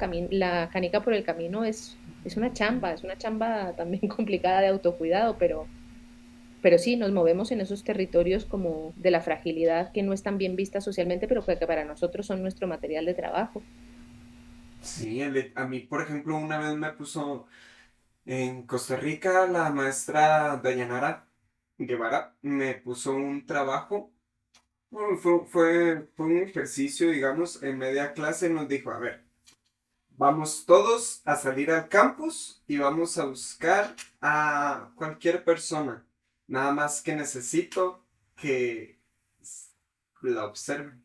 canica por el camino es una chamba también complicada de autocuidado, pero sí, nos movemos en esos territorios como de la fragilidad que no están bien vistas socialmente, pero que para nosotros son nuestro material de trabajo. Sí, a mí, por ejemplo, una vez me puso en Costa Rica, la maestra Dayanara Guevara me puso un trabajo. Bueno, fue un ejercicio, digamos, en media clase nos dijo, a ver, vamos todos a salir al campus y vamos a buscar a cualquier persona. Nada más que necesito que la observen.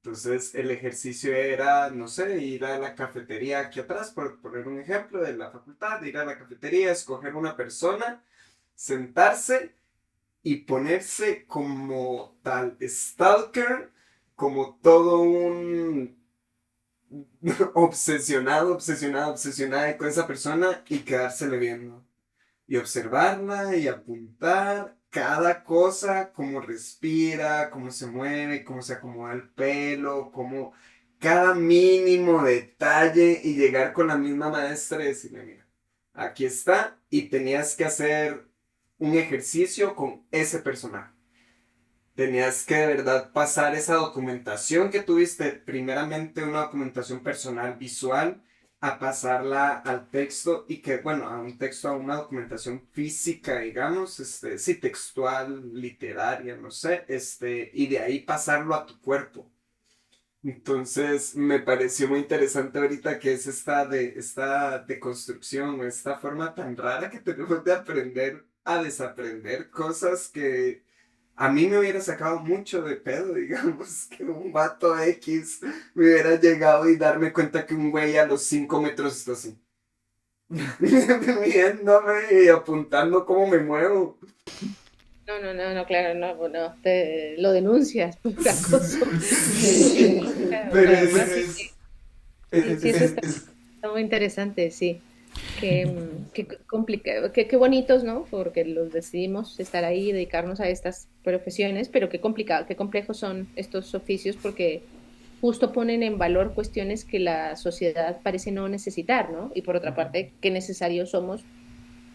Entonces el ejercicio era, no sé, ir a la cafetería aquí atrás, por poner un ejemplo de la facultad, ir a la cafetería, escoger una persona, sentarse y ponerse como tal stalker, como todo un obsesionada con esa persona y quedársele viendo. Y observarla y apuntar cada cosa, cómo respira, cómo se mueve, cómo se acomoda el pelo, cómo cada mínimo detalle y llegar con la misma maestra y decirle, mira, aquí está y tenías que hacer un ejercicio con ese personaje. Tenías que de verdad pasar esa documentación que tuviste, primeramente una documentación personal visual a pasarla al texto y que, bueno, a un texto, a una documentación física, digamos, sí, textual, literaria, no sé, y de ahí pasarlo a tu cuerpo. Entonces, me pareció muy interesante ahorita que es esta deconstrucción, esta forma tan rara que tenemos de aprender a desaprender cosas que a mí me hubiera sacado mucho de pedo, digamos, que un vato X me hubiera llegado y darme cuenta que un güey a los 5 metros está así. Viéndome y apuntando cómo me muevo. No, no, no, no, claro, no, no, lo denuncias por acoso. Sí, pero No, sí, sí, eso es, está, es- está muy interesante, sí. Qué, qué complicado, qué bonitos, ¿no? Porque los decidimos estar ahí y dedicarnos a estas profesiones, pero qué complicado, qué complejos son estos oficios porque justo ponen en valor cuestiones que la sociedad parece no necesitar, ¿no? Y por otra parte, qué necesarios somos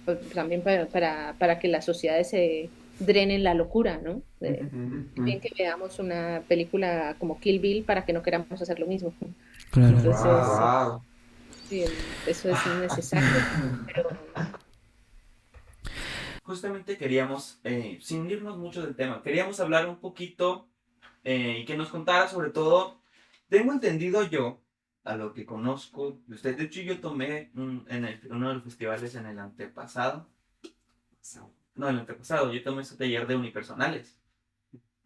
pues, también para que las sociedades se drenen la locura, ¿no? Bien que veamos una película como Kill Bill para que no queramos hacer lo mismo. Claro. Entonces, wow. sí, eso es necesario, pero Justamente queríamos, sin irnos mucho del tema, queríamos hablar un poquito y que nos contara sobre todo, tengo entendido yo, a lo que conozco de usted, de hecho yo tomé uno de los festivales en el antepasado, no, el antepasado, yo tomé ese taller de unipersonales,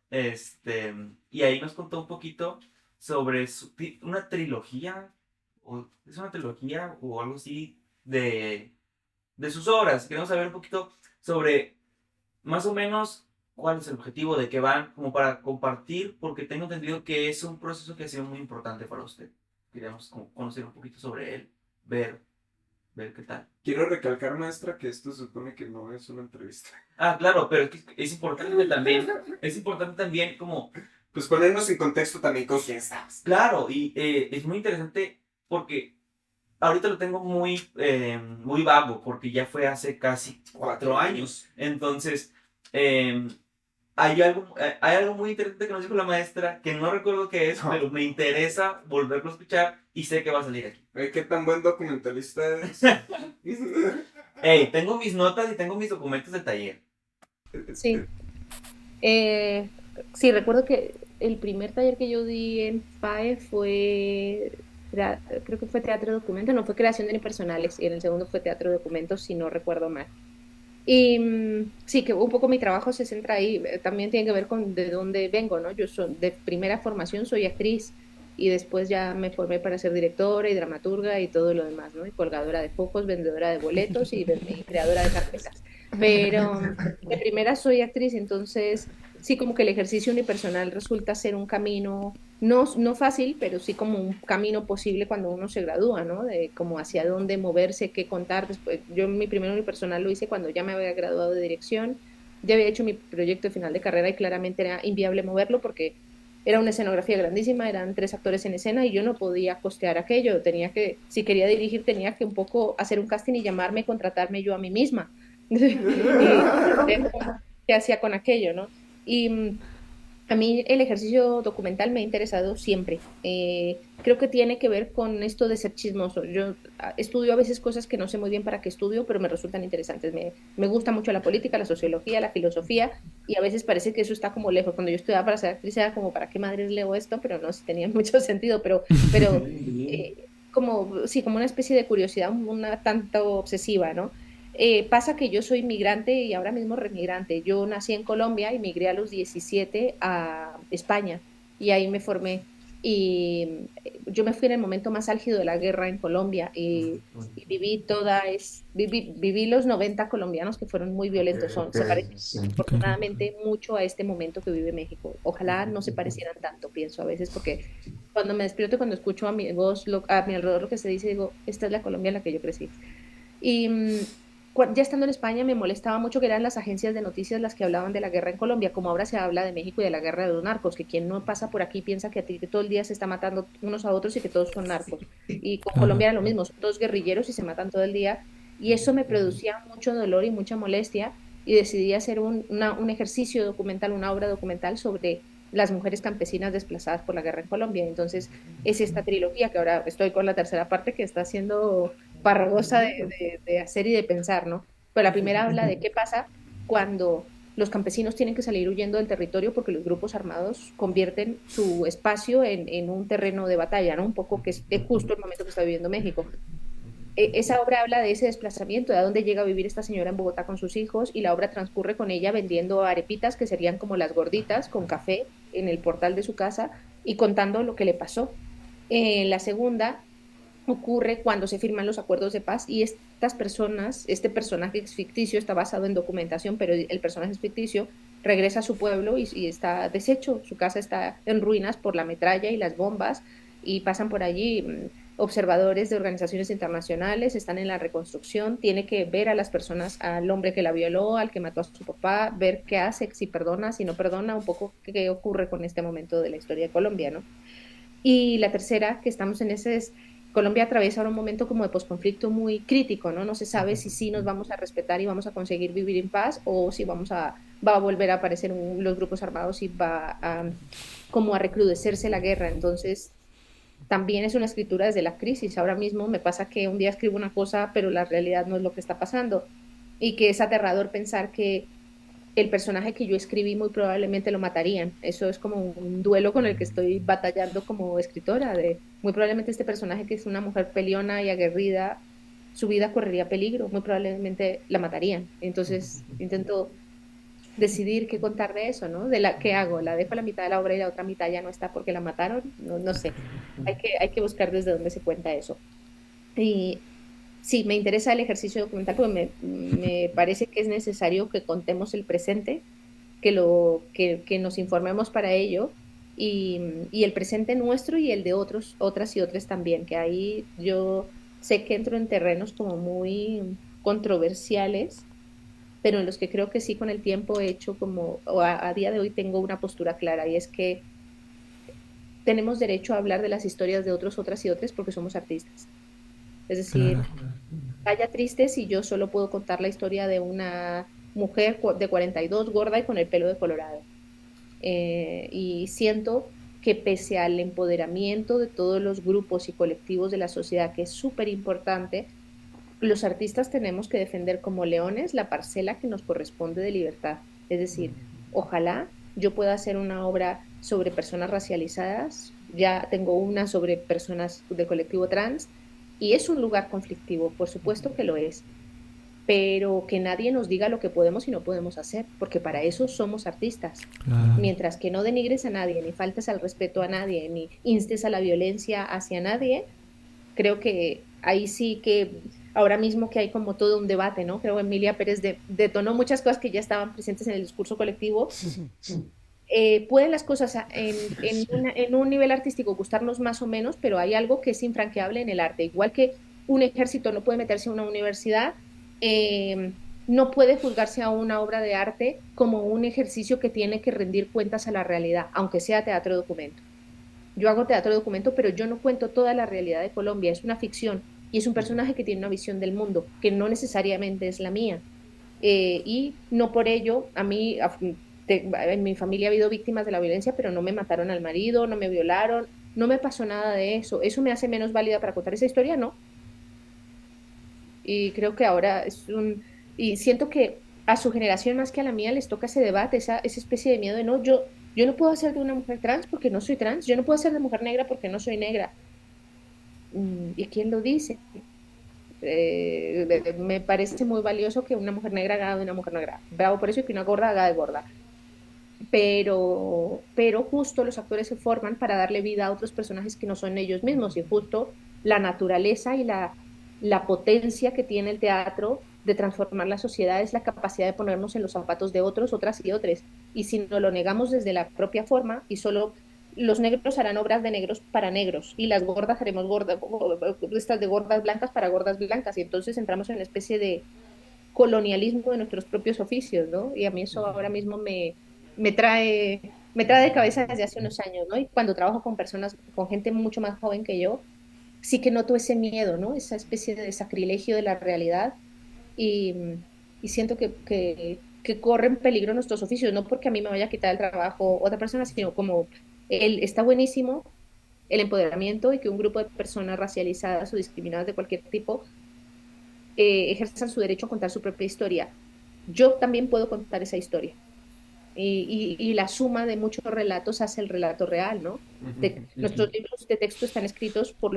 este, y ahí nos contó un poquito sobre una trilogía, o es una trilogía o algo así de sus obras. Queremos saber un poquito sobre más o menos cuál es el objetivo, de qué van, como para compartir, porque tengo entendido que es un proceso que ha sido muy importante para usted. Queríamos como conocer un poquito sobre él, ver, ver qué tal. Quiero recalcar, maestra, que esto se supone que no es una entrevista. Ah, claro, pero es importante también como, Pues ponernos en contexto también con quién estamos. claro, y es muy interesante porque ahorita lo tengo muy vago, porque ya fue hace casi 4 años. Entonces, eh, hay algo muy interesante que nos dijo la maestra, que no recuerdo qué es, pero me interesa volverlo a escuchar y sé que va a salir aquí. ¿Qué tan buen documentalista eres? Hey, tengo mis notas y tengo mis documentos de taller. sí. Eh, sí, recuerdo que el primer taller que yo di en FAE fue, creo que fue teatro documento, no fue creación de unipersonales, y en el segundo fue teatro documento, si no recuerdo mal. Y sí, que un poco mi trabajo se centra ahí, también tiene que ver con de dónde vengo, ¿no? Yo soy, de primera formación soy actriz y después ya me formé para ser directora y dramaturga y todo lo demás, ¿no? Y colgadora de focos, vendedora de boletos y creadora de carpetas. Pero de primera soy actriz, entonces sí como que el ejercicio unipersonal resulta ser un camino, no, no fácil, pero sí como un camino posible cuando uno se gradúa, ¿no? De como hacia dónde moverse, qué contar. Después, yo mi primer unipersonal lo hice cuando ya me había graduado de dirección, ya había hecho mi proyecto de final de carrera y claramente era inviable moverlo porque era una escenografía grandísima, eran 3 actores en escena y yo no podía costear aquello, tenía que, si quería dirigir, tenía que un poco hacer un casting y llamarme, contratarme yo a mí misma y ver qué hacía con aquello, ¿no? Y a mí el ejercicio documental me ha interesado siempre. Creo que tiene que ver con esto de ser chismoso. Yo estudio a veces cosas que no sé muy bien para qué estudio, pero me resultan interesantes. Me gusta mucho la política, la sociología, la filosofía, y a veces parece que eso está como lejos. Cuando yo estudiaba para ser actriz era como, ¿para qué madres leo esto? Pero no, sí tenía mucho sentido, pero como, sí, como una especie de curiosidad, una tanto obsesiva, ¿no? Pasa que yo soy migrante y ahora mismo remigrante. Yo nací en Colombia y migré a los 17 a España y ahí me formé. Y yo me fui en el momento más álgido de la guerra en Colombia y viví viví los 90 colombianos que fueron muy violentos. Se parecen afortunadamente mucho a este momento que vive México. Ojalá no se parecieran tanto, pienso a veces, porque cuando me despierto, cuando escucho a mi voz, a mi alrededor lo que se dice, digo, esta es la Colombia en la que yo crecí. Y ya estando en España me molestaba mucho que eran las agencias de noticias las que hablaban de la guerra en Colombia, como ahora se habla de México y de la guerra de los narcos, que quien no pasa por aquí piensa que, que todo el día se está matando unos a otros y que todos son narcos. Y con Claro. Colombia era lo mismo, son todos guerrilleros y se matan todo el día. Y eso me producía mucho dolor y mucha molestia y decidí hacer un ejercicio documental, una obra documental sobre las mujeres campesinas desplazadas por la guerra en Colombia. Entonces, es esta trilogía que ahora estoy con la tercera parte que está siendo farragosa de hacer y de pensar, ¿no? Pero la primera habla de qué pasa cuando los campesinos tienen que salir huyendo del territorio porque los grupos armados convierten su espacio en un terreno de batalla, ¿no? Un poco que es justo el momento que está viviendo México. Esa obra habla de ese desplazamiento, de a dónde llega a vivir esta señora en Bogotá con sus hijos, y la obra transcurre con ella vendiendo arepitas, que serían como las gorditas, con café en el portal de su casa, y contando lo que le pasó. La segunda ocurre cuando se firman los acuerdos de paz y estas personas, este personaje es ficticio, está basado en documentación, pero el personaje es ficticio, regresa a su pueblo y está deshecho, su casa está en ruinas por la metralla y las bombas, y pasan por allí observadores de organizaciones internacionales, están en la reconstrucción, tiene que ver a las personas, al hombre que la violó, al que mató a su papá, ver qué hace, si perdona, si no perdona, un poco qué ocurre con este momento de la historia de Colombia, ¿no? Y la tercera, que estamos en ese, es Colombia atraviesa ahora un momento como de posconflicto muy crítico, ¿no? No se sabe si sí nos vamos a respetar y vamos a conseguir vivir en paz o si va a volver a aparecer los grupos armados y va a como a recrudecerse la guerra. Entonces, también es una escritura desde la crisis. Ahora mismo me pasa que un día escribo una cosa, pero la realidad no es lo que está pasando. Y que es aterrador pensar que el personaje que yo escribí muy probablemente lo matarían. Eso es como un duelo con el que estoy batallando como escritora, de muy probablemente este personaje que es una mujer peleona y aguerrida, su vida correría peligro, muy probablemente la matarían. Entonces intento decidir qué contar de eso, ¿no? ¿Qué hago? ¿La dejo a la mitad de la obra y la otra mitad ya no está porque la mataron? No, no sé. Hay que buscar desde dónde se cuenta eso. Y sí, me interesa el ejercicio documental porque me parece que es necesario que contemos el presente, que nos informemos para ello y el presente nuestro y el de otros, otras y otras también, que ahí yo sé que entro en terrenos como muy controversiales, pero en los que creo que sí con el tiempo he hecho como, o a día de hoy tengo una postura clara y es que tenemos derecho a hablar de las historias de otros, otras y otras porque somos artistas. Es Claro. decir, vaya triste si yo solo puedo contar la historia de una mujer de 42 gorda y con el pelo decolorado. Y siento que pese al empoderamiento de todos los grupos y colectivos de la sociedad, que es súper importante, los artistas tenemos que defender como leones la parcela que nos corresponde de libertad. Es decir, ojalá yo pueda hacer una obra sobre personas racializadas, ya tengo una sobre personas del colectivo trans, y es un lugar conflictivo, por supuesto que lo es, pero que nadie nos diga lo que podemos y no podemos hacer, porque para eso somos artistas. Claro. Mientras que no denigres a nadie, ni faltes al respeto a nadie, ni instes a la violencia hacia nadie, creo que ahí sí que ahora mismo que hay como todo un debate, ¿no? Creo que Emilia Pérez detonó muchas cosas que ya estaban presentes en el discurso colectivo. Pueden las cosas en un nivel artístico gustarnos más o menos, pero hay algo que es infranqueable en el arte. Igual que un ejército no puede meterse a una universidad, no puede juzgarse a una obra de arte como un ejercicio que tiene que rendir cuentas a la realidad, aunque sea teatro documento. Yo hago teatro documento, pero yo no cuento toda la realidad de Colombia, es una ficción y es un personaje que tiene una visión del mundo que no necesariamente es la mía. Y no por ello, en mi familia ha habido víctimas de la violencia, pero no me mataron al marido, no me violaron, no me pasó nada de eso. ¿Eso me hace menos válida para contar esa historia? No. Y creo que ahora y siento que a su generación más que a la mía les toca ese debate, esa especie de miedo de no, yo no puedo hacer de una mujer trans porque no soy trans, yo no puedo hacer de mujer negra porque no soy negra. ¿Y quién lo dice? Me parece muy valioso que una mujer negra haga de una mujer negra. Bravo por eso y que una gorda haga de gorda. Pero justo los actores se forman para darle vida a otros personajes que no son ellos mismos y justo la naturaleza y la potencia que tiene el teatro de transformar la sociedad es la capacidad de ponernos en los zapatos de otros, otras y otros. Y si no lo negamos desde la propia forma y solo los negros harán obras de negros para negros y las gordas haremos estas de gordas blancas para gordas blancas y entonces entramos en una especie de colonialismo de nuestros propios oficios, ¿no? Y a mí eso ahora mismo me trae de cabeza desde hace unos años, ¿no? Y cuando trabajo con personas, con gente mucho más joven que yo, sí que noto ese miedo, ¿no? Esa especie de sacrilegio de la realidad y, y siento que que corren peligro nuestros oficios, no porque a mí me vaya a quitar el trabajo otra persona, sino como está buenísimo el empoderamiento y que un grupo de personas racializadas o discriminadas de cualquier tipo ejerzan su derecho a contar su propia historia. Yo también puedo contar esa historia. Y la suma de muchos relatos hace el relato real, ¿no? Nuestros libros de texto están escritos por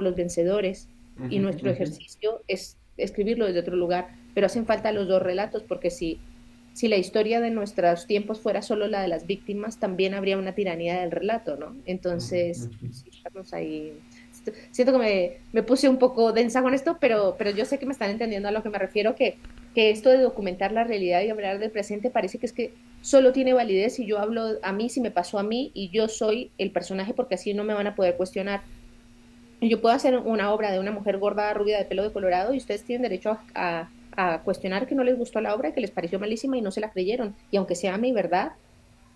los vencedores y nuestro ejercicio es escribirlo desde otro lugar, pero hacen falta los dos relatos porque si la historia de nuestros tiempos fuera solo la de las víctimas, también habría una tiranía del relato, ¿no? Entonces, sí, estamos ahí. Siento que me puse un poco densa con esto, pero yo sé que me están entendiendo a lo que me refiero, que esto de documentar la realidad y hablar del presente parece que es que solo tiene validez si yo hablo a mí, si me pasó a mí y yo soy el personaje porque así no me van a poder cuestionar. Yo puedo hacer una obra de una mujer gorda, rubia, de pelo de colorado y ustedes tienen derecho a cuestionar que no les gustó la obra, que les pareció malísima y no se la creyeron. Y aunque sea mi verdad,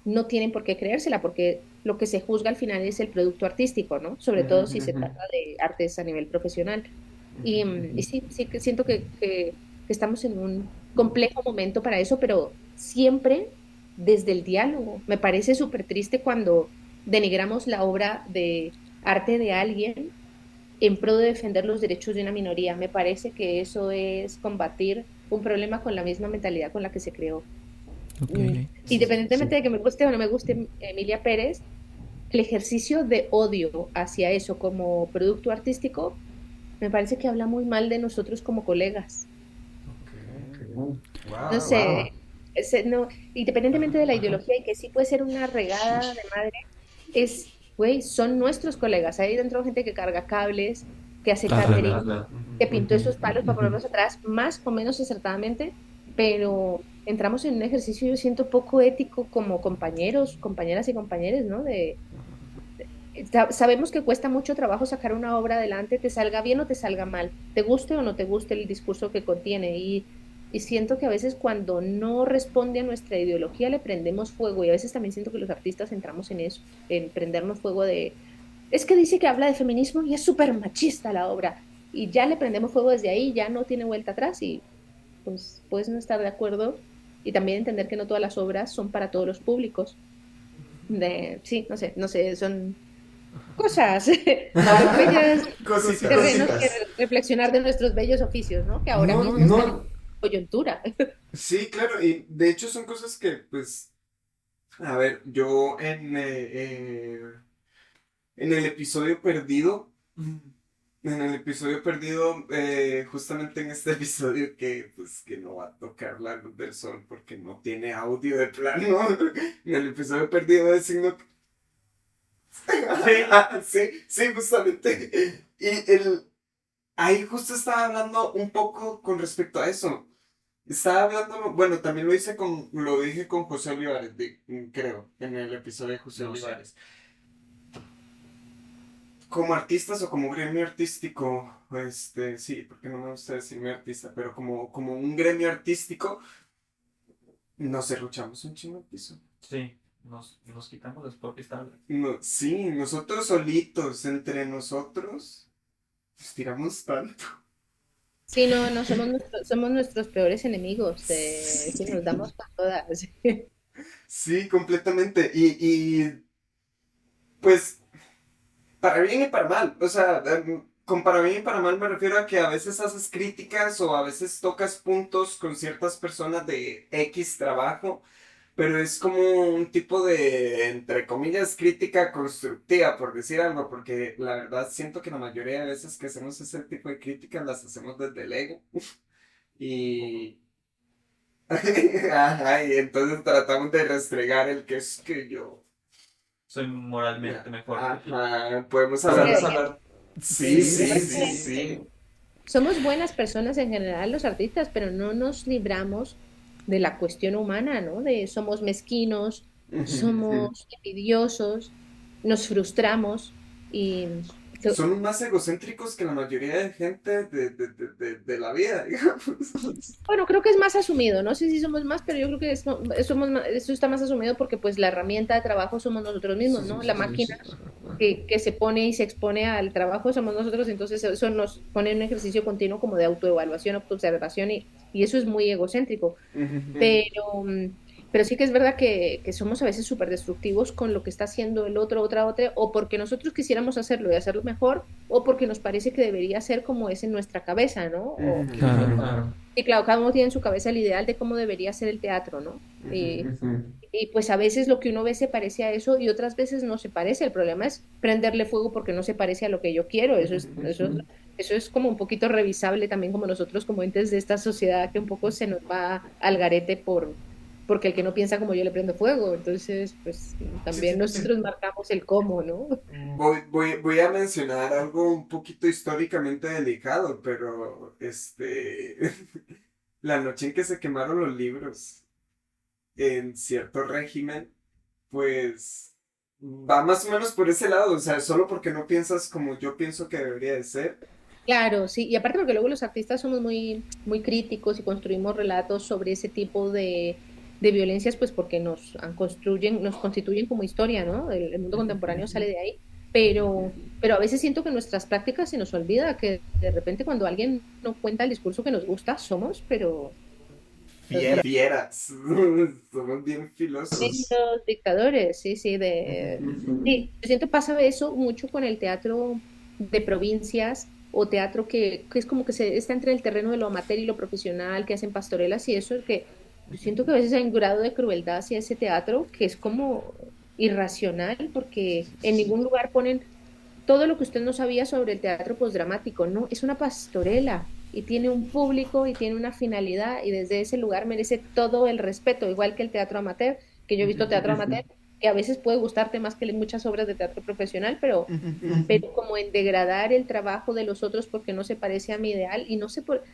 no tienen por qué creérsela porque lo que se juzga al final es el producto artístico, ¿no? Sobre todo si se trata de artes a nivel profesional. Y sí, sí que siento que estamos en un complejo momento para eso, pero siempre desde el diálogo. Me parece súper triste cuando denigramos la obra de arte de alguien en pro de defender los derechos de una minoría. Me parece que eso es combatir un problema con la misma mentalidad con la que se creó. Ok. Independientemente de que me guste o no me guste Emilia Pérez, el ejercicio de odio hacia eso como producto artístico me parece que habla muy mal de nosotros como colegas. No Wow. sé, no, independientemente de la ideología y que sí puede ser una regada de madre, güey, son nuestros colegas. Ahí dentro hay gente que carga cables, que hace Claro. catering, que pintó esos palos para ponerlos atrás, más o menos acertadamente, pero entramos en un ejercicio, yo siento, poco ético como compañeros, compañeras y compañeros, ¿no? Sabemos que cuesta mucho trabajo sacar una obra adelante, te salga bien o te salga mal, te guste o no te guste el discurso que contiene. Y siento que a veces cuando no responde a nuestra ideología le prendemos fuego. Y a veces también siento que los artistas entramos en eso, en prendernos fuego de... Es que dice que habla de feminismo y es súper machista la obra. Y ya le prendemos fuego desde ahí, ya no tiene vuelta atrás. Y pues puedes no estar de acuerdo y también entender que no todas las obras son para todos los públicos. Sí, no sé, son cosas, bellas Cositas, terrenos que cositas. reflexionar de nuestros bellos oficios, ¿no? Que ahora No, mismo están en no. coyuntura. Sí, claro, y de hecho son cosas que, pues, a ver, yo en el episodio perdido, en el episodio perdido, justamente en este episodio que, pues, que no va a tocar la luz del sol porque no tiene audio de plano, en el episodio perdido de signo. Sí, sí, justamente. Ahí justo estaba hablando un poco con respecto a eso. Estaba hablando, bueno, también lo dije con José Olivares, creo, en el episodio de José Olivares. Como artistas o como gremio artístico, sí, porque no me gusta decirme artista, pero como un gremio artístico, nos serruchamos un chingo el piso. Sí, nos quitamos las propias tablas. No, sí, nosotros solitos, entre nosotros, nos tiramos tanto. Sí, no, no, somos nuestros peores enemigos. Sí, nos damos Sí, con todas. sí, completamente. Y pues para bien y para mal. O sea, con para bien y para mal me refiero a que a veces haces críticas o a veces tocas puntos con ciertas personas de X trabajo, pero es como un tipo de, entre comillas, crítica constructiva, por decir algo, porque la verdad siento que la mayoría de veces que hacemos ese tipo de críticas las hacemos desde el ego. Y... Ajá, y entonces tratamos de restregar el que es que yo. Soy moralmente mejor que tú. Ajá, podemos Es hablar. que, Sí, sí, sí, sí, probablemente. sí. Somos buenas personas en general los artistas, pero no nos libramos de la cuestión humana, ¿no? Somos mezquinos, somos envidiosos, nos frustramos y So- Somos más egocéntricos que la mayoría de gente de la vida, digamos. Bueno, creo que es más asumido, no sé si somos más, pero yo creo que eso está más asumido porque pues la herramienta de trabajo somos nosotros mismos, Sí, ¿no? sí, La sí, sí, máquina sí, sí. que se pone y se expone al trabajo somos nosotros, entonces eso nos pone en un ejercicio continuo como de autoevaluación, autoobservación y eso es muy egocéntrico. Ujú, Pero, pero sí que es verdad que somos a veces súper destructivos con lo que está haciendo el otro, otra, o porque nosotros quisiéramos hacerlo y hacerlo mejor, o porque nos parece que debería ser como es en nuestra cabeza, ¿no? O, ujú, Claro. claro. y claro, cada uno tiene en su cabeza el ideal de cómo debería ser el teatro, ¿no? Ujú, Y pues a veces lo que uno ve se parece a eso y otras veces no se parece. El problema es prenderle fuego porque no se parece a lo que yo quiero. Eso es como un poquito revisable también como nosotros como entes de esta sociedad que un poco se nos va al garete porque el que no piensa como yo le prendo fuego. Entonces, pues sí, también sí, sí. nosotros marcamos el cómo, ¿no? Voy a mencionar algo un poquito históricamente delicado, pero la noche en que se quemaron los libros en cierto régimen, pues va más o menos por ese lado, o sea, solo porque no piensas como yo pienso que debería de ser. Claro, sí, y aparte porque luego los artistas somos muy críticos y construimos relatos sobre ese tipo de violencias, pues porque nos constituyen como historia, ¿no? El mundo contemporáneo sale de ahí, pero a veces siento que en nuestras prácticas se nos olvida que de repente cuando alguien no cuenta el discurso que nos gusta, somos, pero Fieras, somos bien filosos. los dictadores, sí, sí, Ujú. sí, yo siento pasa eso mucho con el teatro de provincias o teatro que es como que se está entre el terreno de lo amateur y lo profesional, que hacen pastorelas y eso, que yo siento que a veces hay un grado de crueldad hacia ese teatro que es como irracional, porque en ningún lugar ponen todo lo que usted no sabía sobre el teatro postdramático, no, es una pastorela y tiene un público y tiene una finalidad y desde ese lugar merece todo el respeto, igual que el teatro amateur, que yo he visto teatro amateur, que a veces puede gustarte más que muchas obras de teatro profesional, pero como en degradar el trabajo de los otros porque no se parece a mi ideal y no sé por,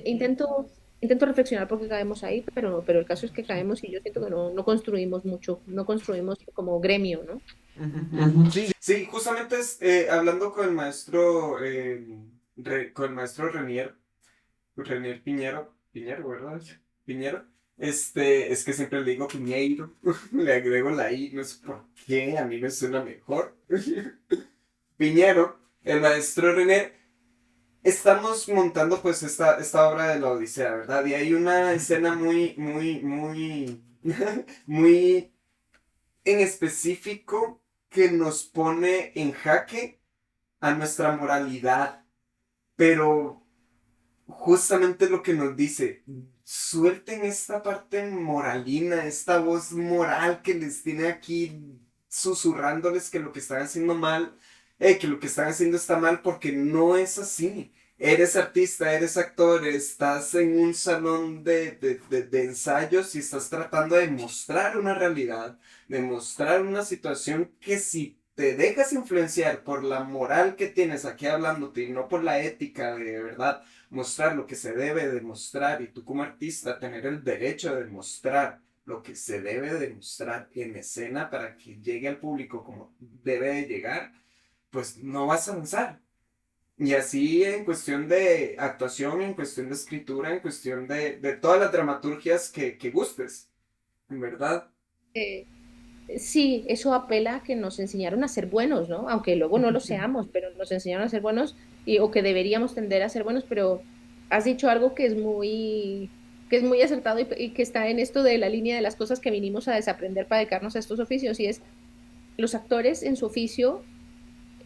intento reflexionar por qué caemos ahí, pero el caso es que caemos y yo siento que no construimos mucho, no construimos como gremio, ¿no? Sí, sí, justamente hablando con el maestro, con el maestro Renier Piñero, ¿verdad? Piñero. Es que siempre le digo Piñeiro, le agrego la I, no sé por qué, a mí me suena mejor. Piñero, el maestro René, estamos montando pues esta obra de la Odisea, ¿verdad? Y hay una escena muy en específico que nos pone en jaque a nuestra moralidad, pero justamente lo que nos dice, suelten esta parte moralina, esta voz moral que les tiene aquí susurrándoles que lo que están haciendo mal, que lo que están haciendo está mal porque no es así. Eres artista, eres actor, estás en un salón de ensayos y estás tratando de mostrar una realidad, de mostrar una situación que si te dejas influenciar por la moral que tienes aquí hablándote y no por la ética de verdad, mostrar lo que se debe demostrar y tú como artista tener el derecho de demostrar lo que se debe demostrar en escena para que llegue al público como debe de llegar, pues no vas a avanzar. Y así en cuestión de actuación, en cuestión de escritura, en cuestión de todas las dramaturgias que gustes, ¿verdad? Eh, Sí, eso apela a que nos enseñaron a ser buenos, ¿no? Aunque luego no lo seamos, pero nos enseñaron a ser buenos o que deberíamos tender a ser buenos, pero has dicho algo que es muy acertado y que está en esto de la línea de las cosas que vinimos a desaprender para dedicarnos a estos oficios y es los actores en su oficio,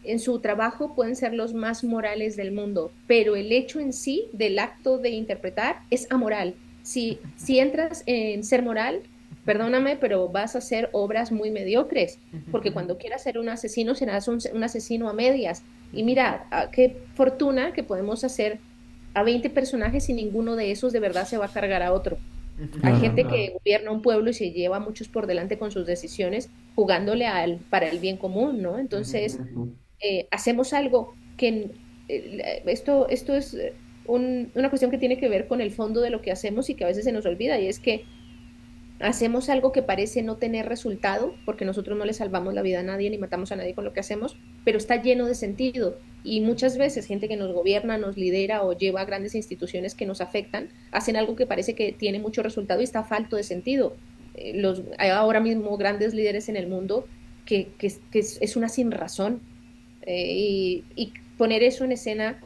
en su trabajo pueden ser los más morales del mundo, pero el hecho en sí del acto de interpretar es amoral. Si entras en ser moral, perdóname, pero vas a hacer obras muy mediocres, porque cuando quieras ser un asesino serás un asesino a medias. Y mira, qué fortuna que podemos hacer a 20 personajes y ninguno de esos de verdad se va a cargar a otro. Hay Claro. gente que gobierna un pueblo y se lleva a muchos por delante con sus decisiones, jugándole para el bien común, ¿no? Entonces, hacemos algo esto es una cuestión que tiene que ver con el fondo de lo que hacemos y que a veces se nos olvida, y es que hacemos algo que parece no tener resultado, porque nosotros no le salvamos la vida a nadie ni matamos a nadie con lo que hacemos, pero está lleno de sentido. Y muchas veces gente que nos gobierna, nos lidera o lleva a grandes instituciones que nos afectan, hacen algo que parece que tiene mucho resultado y está falto de sentido. Hay ahora mismo grandes líderes en el mundo que es una sin razón. Y poner eso en escena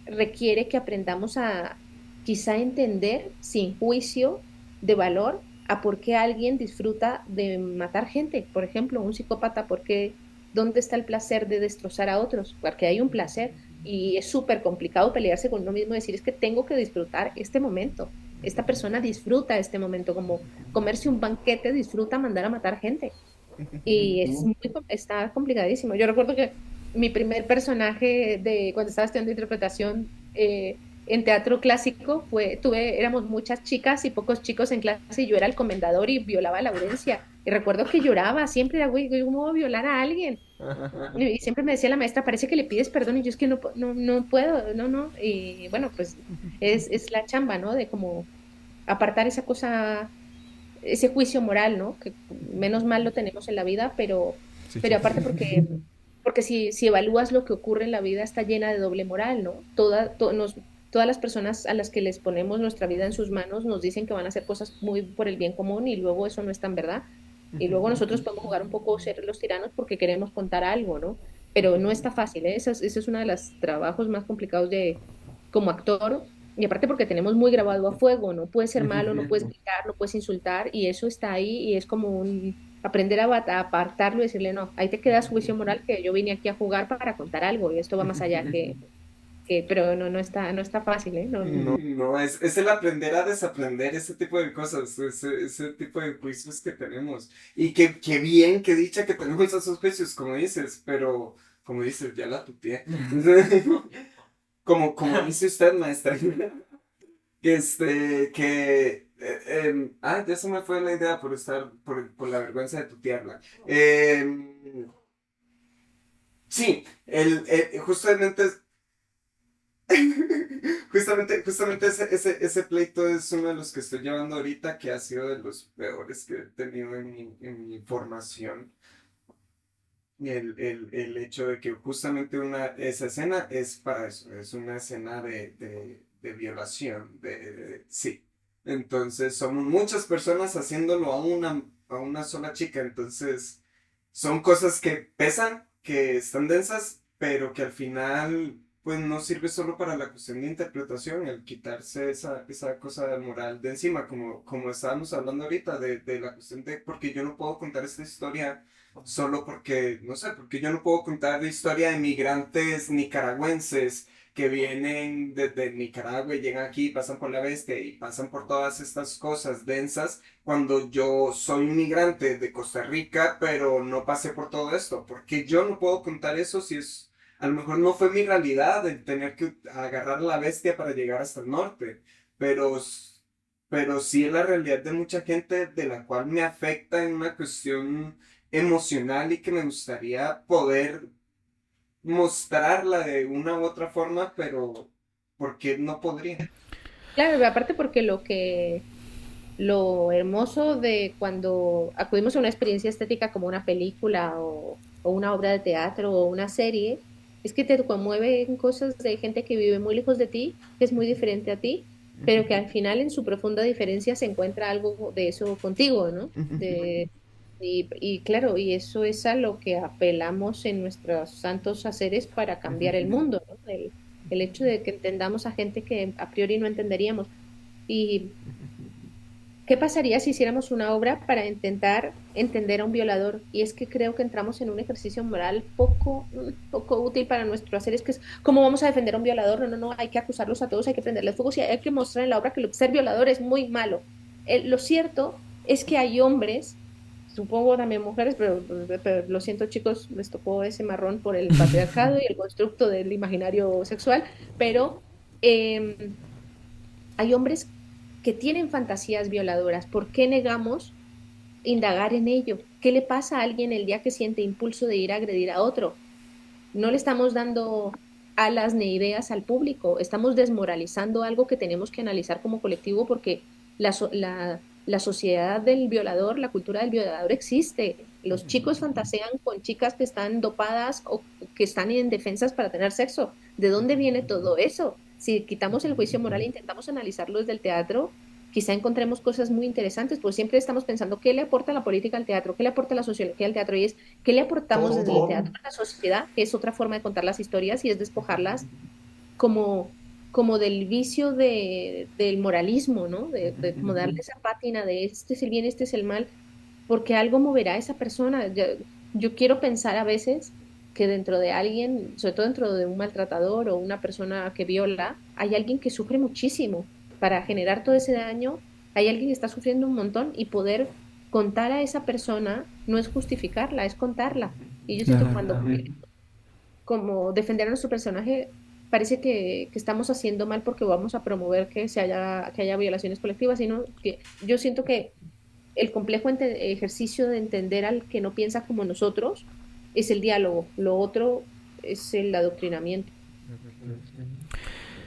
requiere que aprendamos a quizá entender sin juicio de valor a por qué alguien disfruta de matar gente. Por ejemplo, un psicópata, ¿dónde está el placer de destrozar a otros? Porque hay un placer y es súper complicado pelearse con uno mismo, decir es que tengo que disfrutar este momento. Esta persona disfruta este momento, como comerse un banquete, disfruta mandar a matar gente. Y está complicadísimo. Yo recuerdo que mi primer personaje de cuando estaba estudiando interpretación en teatro clásico éramos muchas chicas y pocos chicos en clase y yo era el comendador y violaba a Laurencia. Y recuerdo que lloraba, siempre era, güey, ¿cómo voy a violar a alguien? Y siempre me decía la maestra, parece que le pides perdón y yo es que no puedo, no. Y bueno, pues es la chamba, ¿no? De como apartar esa cosa, ese juicio moral, ¿no? Que menos mal lo tenemos en la vida, Sí, pero sí. aparte porque si evalúas lo que ocurre en la vida está llena de doble moral, ¿no? Todas las personas a las que les ponemos nuestra vida en sus manos nos dicen que van a hacer cosas muy por el bien común y luego eso no es tan verdad. Y luego nosotros podemos jugar un poco ser los tiranos porque queremos contar algo, ¿no? Pero no está fácil, ¿eh? Ese es uno de los trabajos más complicados como actor. Y aparte porque tenemos muy grabado a fuego, no puedes ser malo, no puedes gritar, no puedes insultar, y eso está ahí y es como aprender a apartarlo y decirle, no, ahí te queda su juicio moral que yo vine aquí a jugar para contar algo y esto va más allá pero no está fácil, ¿eh? No, no. No, es el aprender a desaprender ese tipo de cosas, ese tipo de juicios que tenemos. Y qué bien, qué dicha que tenemos esos juicios, como dices, pero como dices, ya la tuteé. Como dice usted, maestra, ya se me fue la idea por la vergüenza de tutearla. Sí, justamente justamente ese pleito es uno de los que estoy llevando ahorita, que ha sido de los peores que he tenido en mi formación. El hecho de que justamente esa escena es para eso, es una escena de violación, sí. Entonces somos muchas personas haciéndolo a una sola chica, entonces son cosas que pesan, que están densas, pero que al final pues no sirve solo para la cuestión de interpretación, el quitarse esa cosa moral de encima, como estábamos hablando ahorita, de la cuestión de porque yo no puedo contar esta historia solo porque, no sé, porque yo no puedo contar la historia de migrantes nicaragüenses que vienen desde Nicaragua y llegan aquí, pasan por la bestia y pasan por todas estas cosas densas cuando yo soy un migrante de Costa Rica, pero no pasé por todo esto. Porque yo no puedo contar eso si a lo mejor no fue mi realidad el tener que agarrar la bestia para llegar hasta el norte, pero, pero sí es la realidad de mucha gente de la cual me afecta en una cuestión emocional y que me gustaría poder mostrarla de una u otra forma, pero porque no podría. Claro, aparte porque lo hermoso de cuando acudimos a una experiencia estética como una película o una obra de teatro o una serie, es que te conmueven cosas de gente que vive muy lejos de ti, que es muy diferente a ti, pero que al final en su profunda diferencia se encuentra algo de eso contigo, ¿no? Y claro, y eso es a lo que apelamos en nuestros santos haceres para cambiar el mundo, ¿no? El hecho de que entendamos a gente que a priori no entenderíamos. Y ¿qué pasaría si hiciéramos una obra para intentar entender a un violador? Y es que creo que entramos en un ejercicio moral poco útil para nuestro hacer. Es que es, ¿cómo vamos a defender a un violador? No, hay que acusarlos a todos, hay que prenderles fuego, y hay que mostrar en la obra que ser violador es muy malo. Lo cierto es que hay hombres, supongo también mujeres, pero lo siento chicos, les tocó ese marrón por el patriarcado y el constructo del imaginario sexual, pero eh, hay hombres que tienen fantasías violadoras. ¿Por qué negamos indagar en ello? ¿Qué le pasa a alguien el día que siente impulso de ir a agredir a otro? No le estamos dando alas ni ideas al público, estamos desmoralizando algo que tenemos que analizar como colectivo porque la sociedad del violador, la cultura del violador existe Los chicos fantasean con chicas que están dopadas o que están indefensas para tener sexo. ¿De dónde viene todo eso? Si quitamos el juicio moral e intentamos analizarlo desde el teatro, quizá encontremos cosas muy interesantes, pues siempre estamos pensando qué le aporta la política al teatro, qué le aporta la sociología al teatro, y es qué le aportamos desde el teatro a la sociedad, que es otra forma de contar las historias y es despojarlas como, como del vicio del moralismo, ¿no? Como darle esa pátina de este es el bien, este es el mal, porque algo moverá a esa persona. Yo quiero pensar a veces que dentro de alguien, sobre todo dentro de un maltratador o una persona que viola, hay alguien que sufre muchísimo. Para generar todo ese daño, hay alguien que está sufriendo un montón y poder contar a esa persona no es justificarla, es contarla. Y yo siento que Claro. cuando como defender a nuestro personaje, parece que estamos haciendo mal porque vamos a promover que haya violaciones colectivas, sino que yo siento que el complejo ejercicio de entender al que no piensa como nosotros es el diálogo, lo otro es el adoctrinamiento.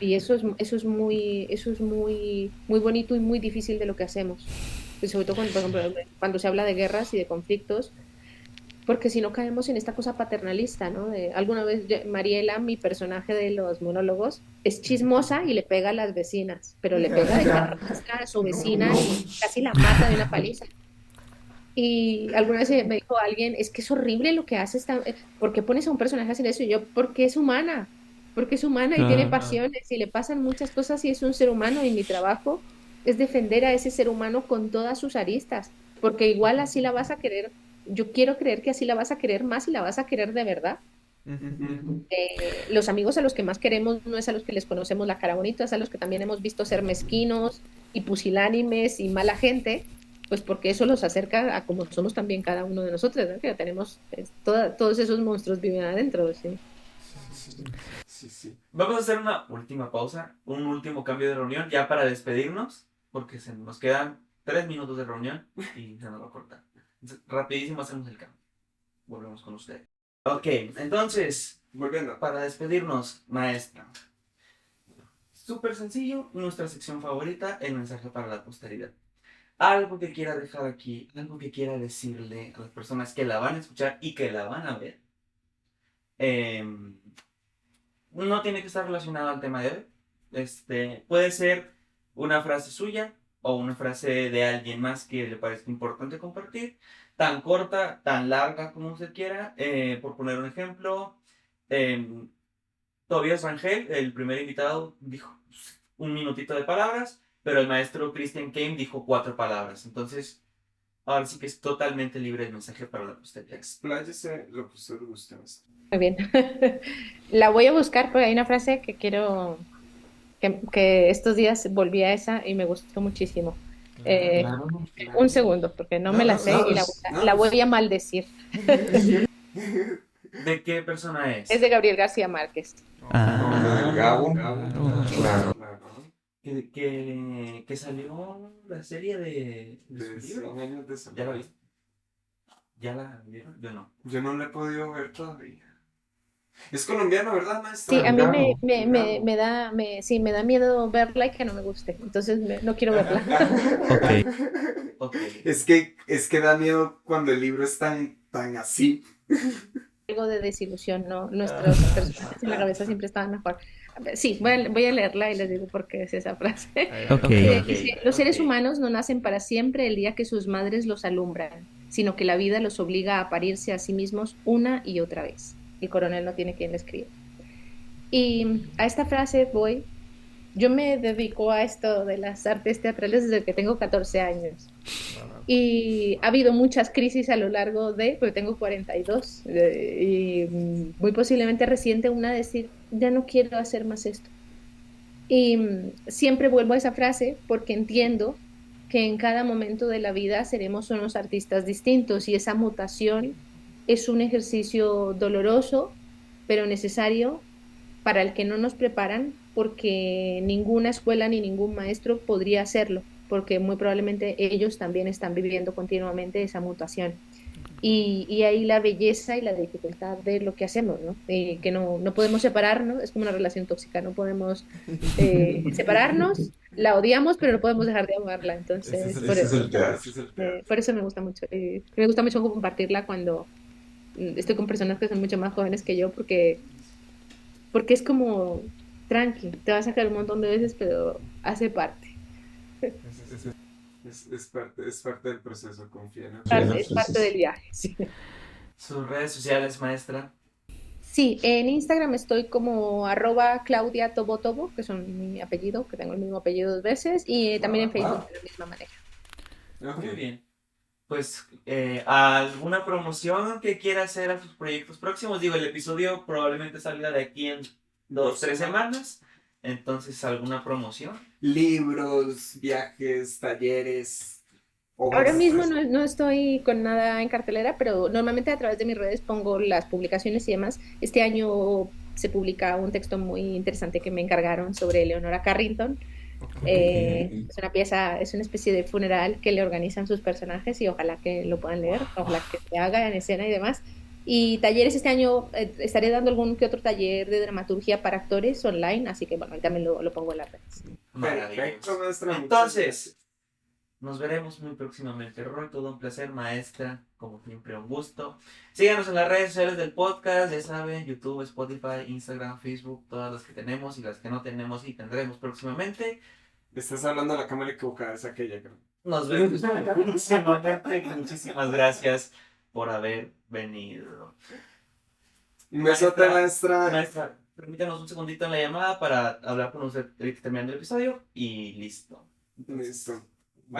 Y eso es muy bonito y muy difícil de lo que hacemos. Y sobre todo cuando, por ejemplo, cuando se habla de guerras y de conflictos, porque si no caemos en esta cosa paternalista, ¿no? Alguna vez Mariela, mi personaje de los monólogos, es chismosa y le pega a las vecinas, pero le pega de que arrastra a su vecina y casi la mata de una paliza. Y alguna vez me dijo alguien, es que es horrible lo que haces, ¿por qué pones a un personaje a hacer eso? Y yo, porque es humana y tiene Claro. pasiones y le pasan muchas cosas y es un ser humano y mi trabajo es defender a ese ser humano con todas sus aristas, porque igual así la vas a querer, yo quiero creer que así la vas a querer más y la vas a querer de verdad. Los amigos a los que más queremos no es a los que les conocemos la cara bonita, es a los que también hemos visto ser mezquinos y pusilánimes y mala gente, pues porque eso los acerca a como somos también cada uno de nosotros, ¿no? Que tenemos, todos esos monstruos viven adentro, sí. Sí, sí. Vamos a hacer una última pausa, un último cambio de reunión ya para despedirnos, porque se nos quedan 3 minutos de reunión y se nos va a cortar. Entonces, rapidísimo hacemos el cambio. Volvemos con ustedes. Ok, entonces, Volviendo. para despedirnos, maestra. Súper sencillo, nuestra sección favorita, el mensaje para la posteridad. Algo que quiera dejar aquí, algo que quiera decirle a las personas que la van a escuchar y que la van a ver. No tiene que estar relacionado al tema de hoy. Puede ser una frase suya o una frase de alguien más que le parezca importante compartir. Tan corta, tan larga como usted quiera. Por poner un ejemplo, eh, Tobias Rangel, el primer invitado, dijo 1 minutito de palabras, pero el maestro Christian Kane dijo 4 palabras. Entonces, ahora sí que es totalmente libre el mensaje para la posteridad. Expláyese lo que usted guste, maestro. Muy bien. La voy a buscar porque hay una frase que que estos días volví a esa y me gustó muchísimo. Eh, Claro. un segundo, porque no me la sé y la voy a maldecir. ¿De qué persona Es es? de Gabriel García Márquez. Gabo. Claro. Claro. Que salió la serie de su De libro. 100 años de ¿Ya la soledad. viste? ¿Ya la vieron? Yo no. Yo no lo he podido ver todavía. Es colombiano, ¿verdad, maestra? Sí, a mí Gabo. Gabo. sí, me da miedo verla y que no me guste. Entonces no quiero verla. Ok. Es que da miedo cuando el libro es tan así. Algo de desilusión, ¿no? Nuestros personajes en la cabeza siempre estaban mejor. A ver, sí, voy a leerla y les digo por qué es esa frase. Ok. Dice, los seres humanos no nacen para siempre el día que sus madres los alumbran, sino que la vida los obliga a parirse a sí mismos una y otra vez. El coronel no tiene quien le escriba. Y a esta frase voy. Yo me dedico a esto de las artes teatrales desde que tengo 14 años. Y ha habido muchas crisis a lo largo porque tengo 42, y muy posiblemente reciente una de decir, ya no quiero hacer más esto. Y siempre vuelvo a esa frase porque entiendo que en cada momento de la vida seremos unos artistas distintos y esa mutación es un ejercicio doloroso, pero necesario para el que no nos preparan porque ninguna escuela ni ningún maestro podría hacerlo, porque muy probablemente ellos también están viviendo continuamente esa mutación. y ahí la belleza y la dificultad de lo que hacemos, ¿no? Que no podemos separarnos, es como una relación tóxica, no podemos separarnos, la odiamos, pero no podemos dejar de amarla, entonces Ese es el teatro. Ese es el teatro. por eso me gusta mucho compartirla cuando estoy con personas que son mucho más jóvenes que yo, porque es como tranqui, te vas a caer un montón de veces, pero hace parte, Es parte del proceso, confía, ¿no? es parte del viaje, sí. Sus redes sociales, maestra. Sí, en Instagram estoy como @Claudia Tobo Tobo, que son mi apellido, que tengo el mismo apellido 2 veces, y también en Facebook de la misma manera. Muy Ok. bien. Pues, ¿alguna promoción que quiera hacer a sus proyectos próximos? Digo, el episodio probablemente salga de aquí en 2, 3 semanas. Entonces, ¿alguna promoción? Libros, viajes, talleres, Ahora obras. mismo no estoy con nada en cartelera, pero normalmente a través de mis redes pongo las publicaciones y demás. Este año se publica un texto muy interesante que me encargaron sobre Leonora Carrington. Es una pieza, es una especie de funeral que le organizan sus personajes y ojalá que lo puedan leer, ojalá que se haga en escena y demás. Y talleres este año, estaré dando algún que otro taller de dramaturgia para actores online, así que bueno, ahí también lo pongo en las redes. Perfecto, maestra. Entonces, nos veremos muy próximamente. Roy, todo un placer, maestra. Como siempre, un gusto. Síganos en las redes sociales del podcast, ya saben, YouTube, Spotify, Instagram, Facebook, todas las que tenemos y las que no tenemos y tendremos próximamente. Estás hablando a la cámara equivocada, es aquella, creo. Nos vemos próximamente. Muchísimas gracias por haber venido. Un besote, maestra. Maestra, permítanos un segundito en la llamada para hablar con usted terminando el episodio y listo. Listo.